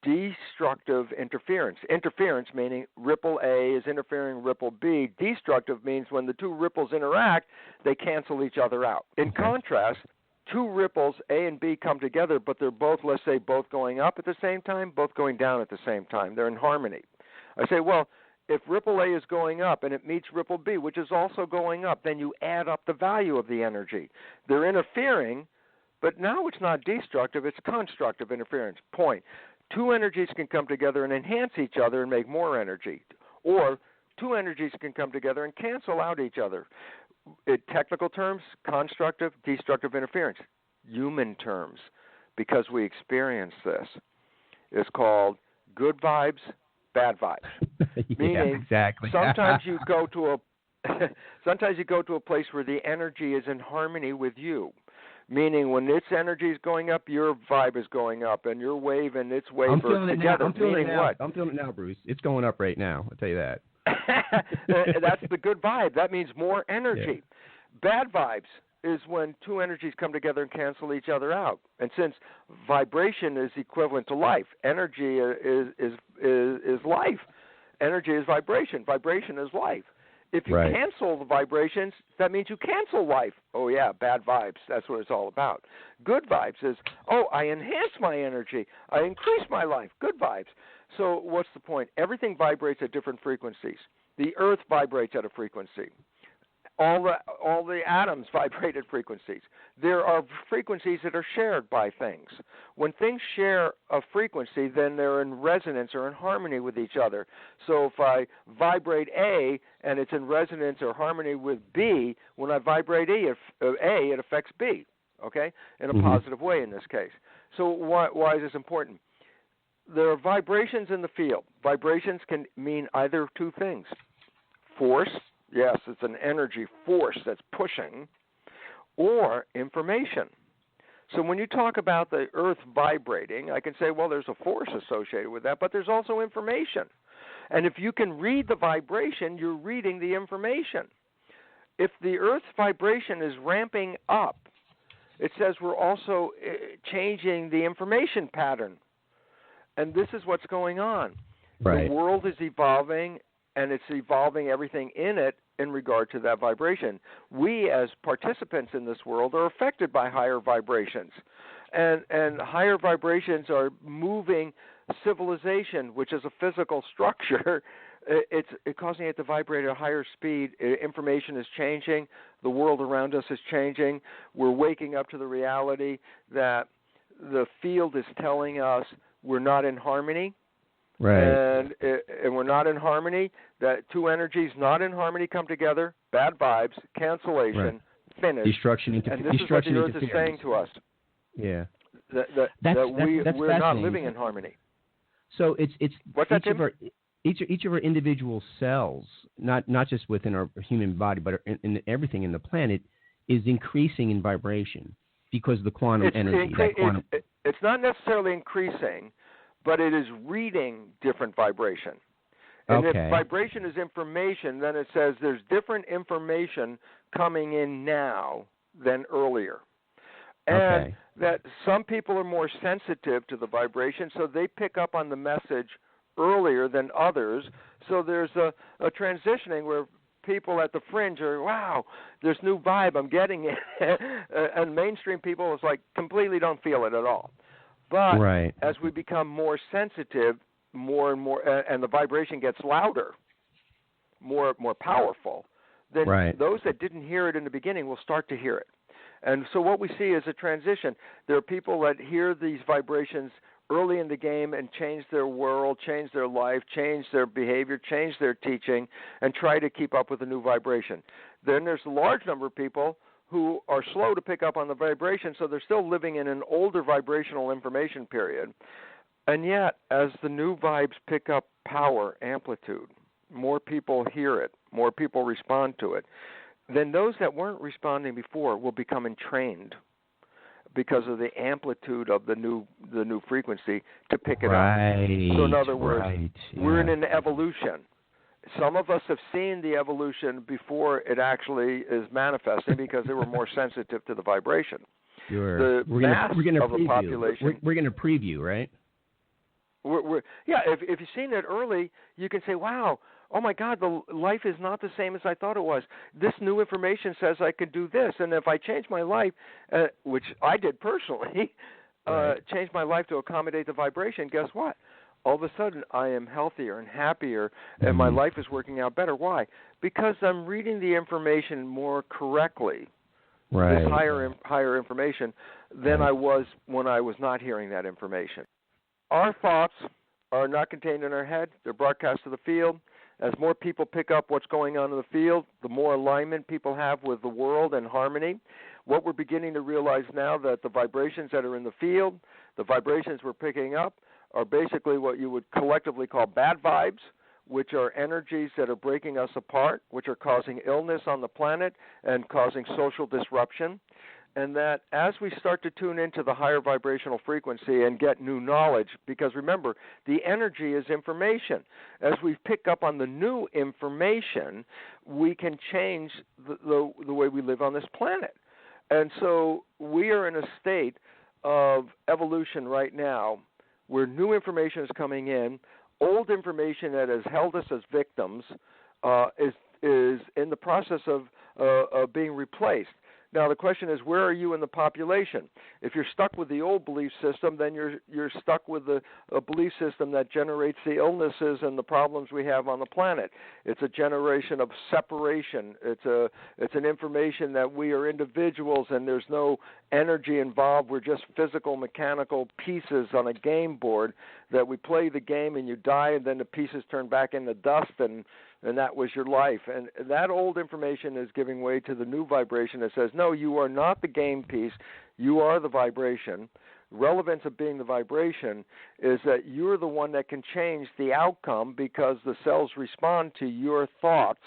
destructive interference. Interference meaning ripple A is interfering ripple B. Destructive means when the two ripples interact, they cancel each other out. In contrast, two ripples, A and B, come together, but they're both, let's say, both going up at the same time, both going down at the same time. They're in harmony. I say, well, if ripple A is going up and it meets ripple B, which is also going up, then you add up the value of the energy. They're interfering, but now it's not destructive, it's constructive interference. Point. Two energies can come together and enhance each other and make more energy. Or two energies can come together and cancel out each other. In technical terms, constructive, destructive interference. Human terms, because we experience this, is called good vibes, bad vibes. Meaning, exactly. sometimes you go to a place where the energy is in harmony with you. Meaning, when its energy is going up, your vibe is going up, and your wave and its wave are together. I'm feeling it now. What? I'm feeling it now, Bruce. It's going up right now. I'll tell you that. That's the good vibe. That means more energy. Yeah. Bad vibes is when two energies come together and cancel each other out. And since vibration is equivalent to life, energy is life. Energy is vibration. Vibration is life. If you cancel the vibrations, that means you cancel life. Oh, yeah, bad vibes. That's what it's all about. Good vibes is, I enhance my energy. I increase my life. Good vibes. So what's the point? Everything vibrates at different frequencies. The earth vibrates at a frequency. All the atoms vibrate at frequencies. There are frequencies that are shared by things. When things share a frequency, then they're in resonance or in harmony with each other. So if I vibrate A and it's in resonance or harmony with B, when I vibrate A, it affects B, okay, in a positive way in this case. So why is this important? There are vibrations in the field. Vibrations can mean either two things. Force. Yes, it's an energy force that's pushing, or information. So when you talk about the earth vibrating, I can say, well, there's a force associated with that, but there's also information. And if you can read the vibration, you're reading the information. If the earth's vibration is ramping up, it says we're also changing the information pattern. And this is what's going on. Right. The world is evolving, and it's evolving everything in it in regard to that vibration. We, as participants in this world, are affected by higher vibrations. And higher vibrations are moving civilization, which is a physical structure. It's causing it to vibrate at a higher speed. Information is changing. The world around us is changing. We're waking up to the reality that the field is telling us we're not in harmony. Right. And we're not in harmony. That two energies not in harmony come together. Bad vibes, cancellation, finish. Destruction, and this is what the earth is saying to us. Yeah. That we're not living in harmony. So it's what's that, Tim? Each of our individual cells, not just within our human body, but in everything in the planet, is increasing in vibration because of the quantum energy. It's not necessarily increasing, but it is reading different vibration. And if vibration is information, then it says there's different information coming in now than earlier. And that some people are more sensitive to the vibration, so they pick up on the message earlier than others. So there's a transitioning where people at the fringe are, wow, this new vibe, I'm getting it. And mainstream people is like completely don't feel it at all. But as we become more sensitive, more and more, and the vibration gets louder, more powerful, then those that didn't hear it in the beginning will start to hear it. And so what we see is a transition. There are people that hear these vibrations early in the game and change their world, change their life, change their behavior, change their teaching, and try to keep up with the new vibration. Then there's a large number of people who are slow to pick up on the vibration, so they're still living in an older vibrational information period. And yet, as the new vibes pick up power, amplitude, more people hear it, more people respond to it, then those that weren't responding before will become entrained because of the amplitude of the new frequency to pick it up. So in other words, we're in an evolution. Some of us have seen the evolution before it actually is manifesting because they were more sensitive to the vibration. Sure. We're going to preview, right? If you've seen it early, you can say, wow, oh my God, the life is not the same as I thought it was. This new information says I could do this, and if I change my life, which I did personally, change my life to accommodate the vibration, guess what? all of a sudden I am healthier and happier, and my life is working out better. Why? Because I'm reading the information more correctly. Right. This higher information than I was when I was not hearing that information. Our thoughts are not contained in our head. They're broadcast to the field. As more people pick up what's going on in the field, the more alignment people have with the world and harmony. What we're beginning to realize now that the vibrations that are in the field, the vibrations we're picking up, are basically what you would collectively call bad vibes, which are energies that are breaking us apart, which are causing illness on the planet and causing social disruption. And that as we start to tune into the higher vibrational frequency and get new knowledge, because remember, the energy is information. As we pick up on the new information, we can change the way we live on this planet. And so we are in a state of evolution right now where new information is coming in. Old information that has held us as victims is in the process of being replaced. Now the question is, where are you in the population? If you're stuck with the old belief system, then you're stuck with a belief system that generates the illnesses and the problems we have on the planet. It's a generation of separation. It's an information that we are individuals and there's no energy involved. We're just physical, mechanical pieces on a game board that we play the game and you die and then the pieces turn back into dust and that was your life. And that old information is giving way to the new vibration that says, no, you are not the game piece. You are the vibration. Relevance of being the vibration is that you're the one that can change the outcome because the cells respond to your thoughts,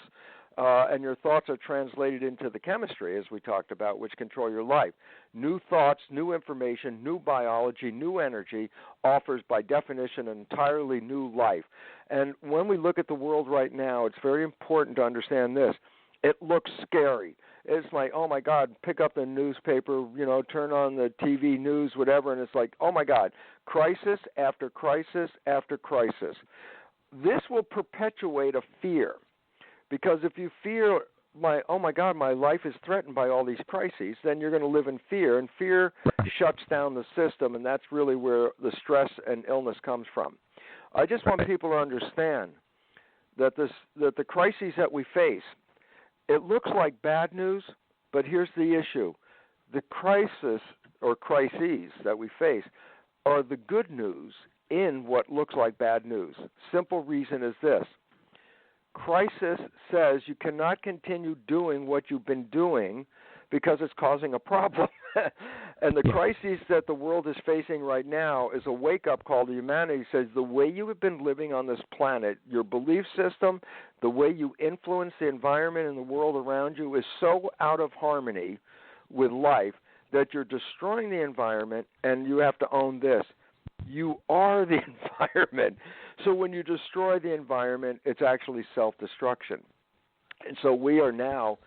and your thoughts are translated into the chemistry, as we talked about, which control your life. New thoughts, new information, new biology, new energy offers, by definition, an entirely new life. And when we look at the world right now, it's very important to understand this. It looks scary. It's like, oh, my God, pick up the newspaper, turn on the TV news, whatever, and it's like, oh, my God, crisis after crisis after crisis. This will perpetuate a fear. Because if you fear, oh my God, my life is threatened by all these crises, then you're going to live in fear, and fear shuts down the system, and that's really where the stress and illness comes from. I just want people to understand that the crises that we face, it looks like bad news, but here's the issue. The crisis or crises that we face are the good news in what looks like bad news. Simple reason is this. Crisis says you cannot continue doing what you've been doing because it's causing a problem. And the crises that the world is facing right now is a wake-up call to humanity. It says the way you have been living on this planet, your belief system, the way you influence the environment and the world around you is so out of harmony with life that you're destroying the environment, and you have to own this. You are the environment. So when you destroy the environment, it's actually self-destruction. And so we are now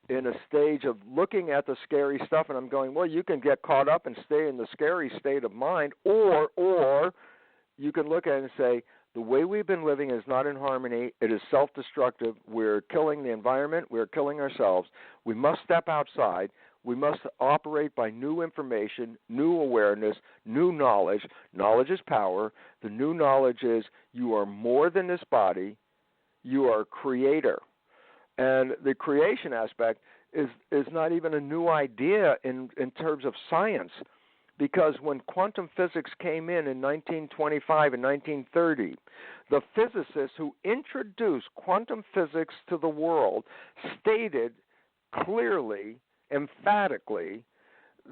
in a stage of looking at the scary stuff, and I'm going, well, you can get caught up and stay in the scary state of mind, or you can look at it and say, the way we've been living is not in harmony. It is self-destructive. We're killing the environment. We're killing ourselves. We must step outside. We must operate by new information, new awareness, new knowledge. Knowledge is power. The new knowledge is you are more than this body. You are a creator. And the creation aspect is not even a new idea in terms of science, because when quantum physics came in 1925 and 1930, the physicists who introduced quantum physics to the world stated clearly, emphatically,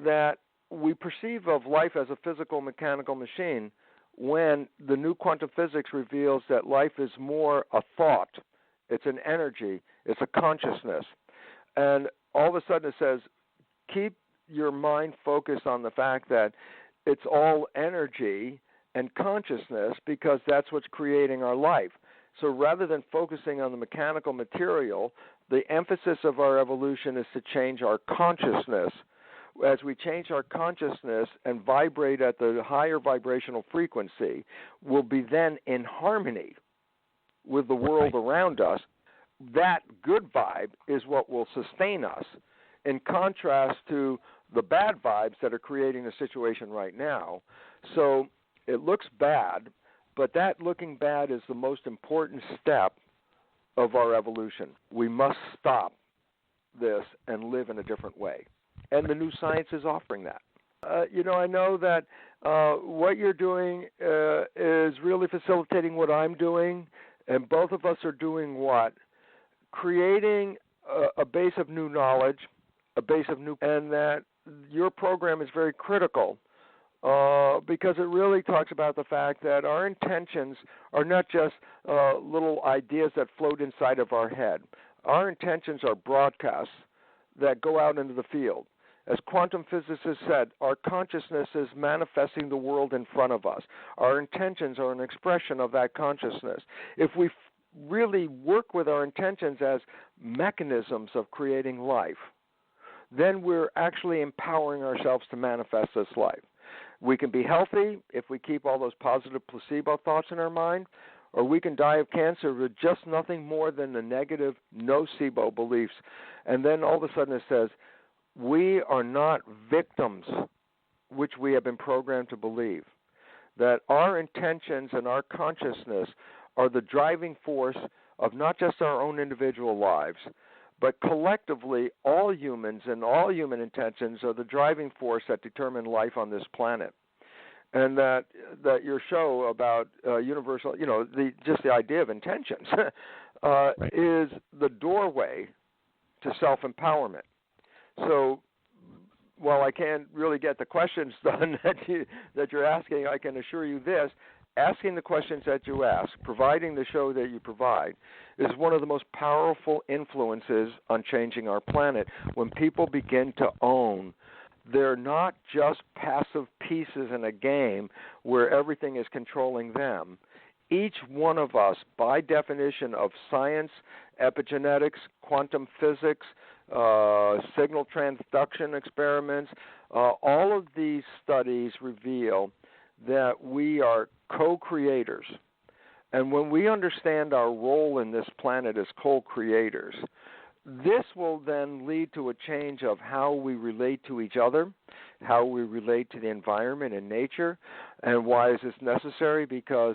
that we perceive of life as a physical mechanical machine when the new quantum physics reveals that life is more a thought. It's an energy. It's a consciousness. And all of a sudden it says, keep your mind focused on the fact that it's all energy and consciousness because that's what's creating our life. So rather than focusing on the mechanical material, the emphasis of our evolution is to change our consciousness. As we change our consciousness and vibrate at the higher vibrational frequency, we'll be then in harmony with the world around us. That good vibe is what will sustain us, in contrast to the bad vibes that are creating the situation right now. So it looks bad, But that looking bad is the most important step of our evolution. We must stop this and live in a different way. And the new science is offering that. I know that what you're doing is really facilitating what I'm doing, and both of us are doing what? Creating a base of new knowledge, and that your program is very critical because it really talks about the fact that our intentions are not just little ideas that float inside of our head. Our intentions are broadcasts that go out into the field. As quantum physicists said, our consciousness is manifesting the world in front of us. Our intentions are an expression of that consciousness. If we really work with our intentions as mechanisms of creating life, then we're actually empowering ourselves to manifest this life. We can be healthy if we keep all those positive placebo thoughts in our mind, or we can die of cancer with just nothing more than the negative nocebo beliefs. And then all of a sudden it says, we are not victims, which we have been programmed to believe, that our intentions and our consciousness are the driving force of not just our own individual lives, but collectively all humans and all human intentions are the driving force that determine life on this planet. And that your show about universal, just the idea of intentions is the doorway to self-empowerment. So while I can't really get the questions done that you're asking, I can assure you this: asking the questions that you ask, providing the show that you provide, is one of the most powerful influences on changing our planet. When people begin to own, they're not just passive pieces in a game where everything is controlling them. Each one of us, by definition of science, epigenetics, quantum physics, signal transduction experiments, all of these studies reveal that we are co-creators. And when we understand our role in this planet as co-creators, this will then lead to a change of how we relate to each other, how we relate to the environment and nature. And why is this necessary? Because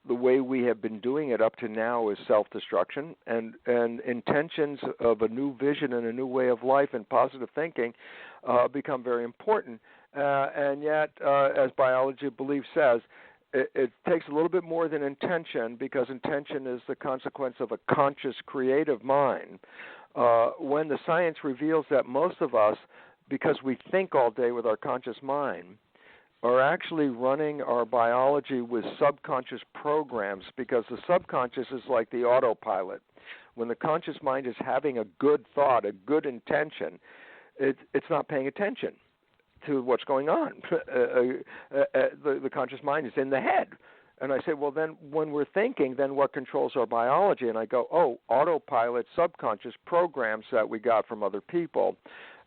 the way we have been doing it up to now is self-destruction, and intentions of a new vision and a new way of life and positive thinking become very important. And yet, as biology of belief says, it takes a little bit more than intention, because intention is the consequence of a conscious, creative mind. When the science reveals that most of us, because we think all day with our conscious mind, are actually running our biology with subconscious programs, because the subconscious is like the autopilot. When the conscious mind is having a good thought, a good intention, it's not paying attention to what's going on. The conscious mind is in the head. And I say, well, then when we're thinking, then what controls our biology? And I go, autopilot, subconscious programs that we got from other people.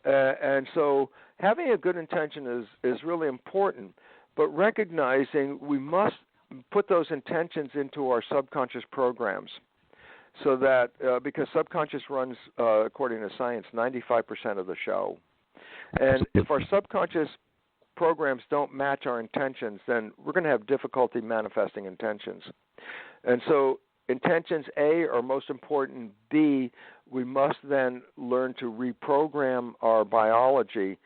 And so having a good intention is really important, but recognizing we must put those intentions into our subconscious programs, so that because subconscious runs, according to science, 95% of the show. And if our subconscious programs don't match our intentions, then we're going to have difficulty manifesting intentions. And so intentions, A, are most important. B, we must then learn to reprogram our biology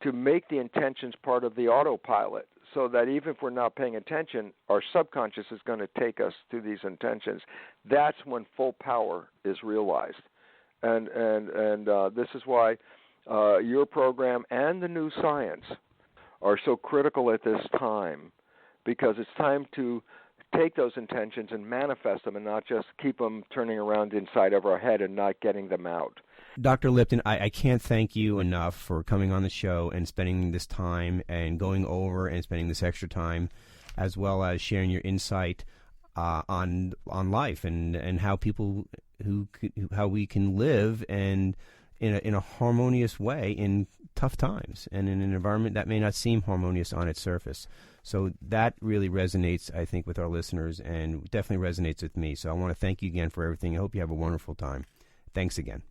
to make the intentions part of the autopilot, so that even if we're not paying attention, our subconscious is going to take us to these intentions. That's when full power is realized. And this is why your program and the new science are so critical at this time, because it's time to take those intentions and manifest them, and not just keep them turning around inside of our head and not getting them out. Dr. Lipton, I can't thank you enough for coming on the show and spending this time and going over and spending this extra time, as well as sharing your insight on life and how people how we can live and in a harmonious way in tough times and in an environment that may not seem harmonious on its surface. So that really resonates, I think, with our listeners, and definitely resonates with me. So I want to thank you again for everything. I hope you have a wonderful time. Thanks again.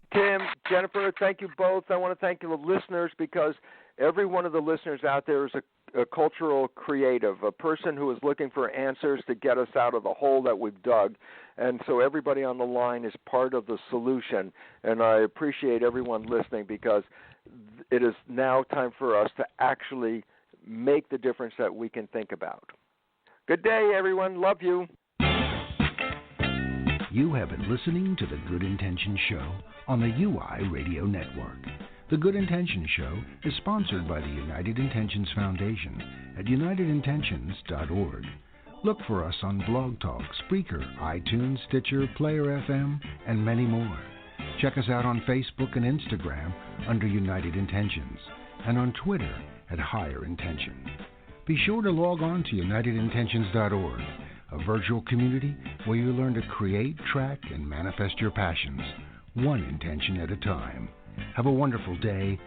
Jennifer, thank you both. I want to thank the listeners, because every one of the listeners out there is a cultural creative, a person who is looking for answers to get us out of the hole that we've dug. And so everybody on the line is part of the solution. And I appreciate everyone listening, because it is now time for us to actually make the difference that we can think about. Good day, everyone. Love you. You have been listening to The Good Intention Show on the UI Radio Network. The Good Intention Show is sponsored by the United Intentions Foundation at unitedintentions.org. Look for us on Blog Talk, Spreaker, iTunes, Stitcher, Player FM, and many more. Check us out on Facebook and Instagram under United Intentions, and on Twitter at Higher Intention. Be sure to log on to unitedintentions.org, a virtual community where you learn to create, track, and manifest your passions, one intention at a time. Have a wonderful day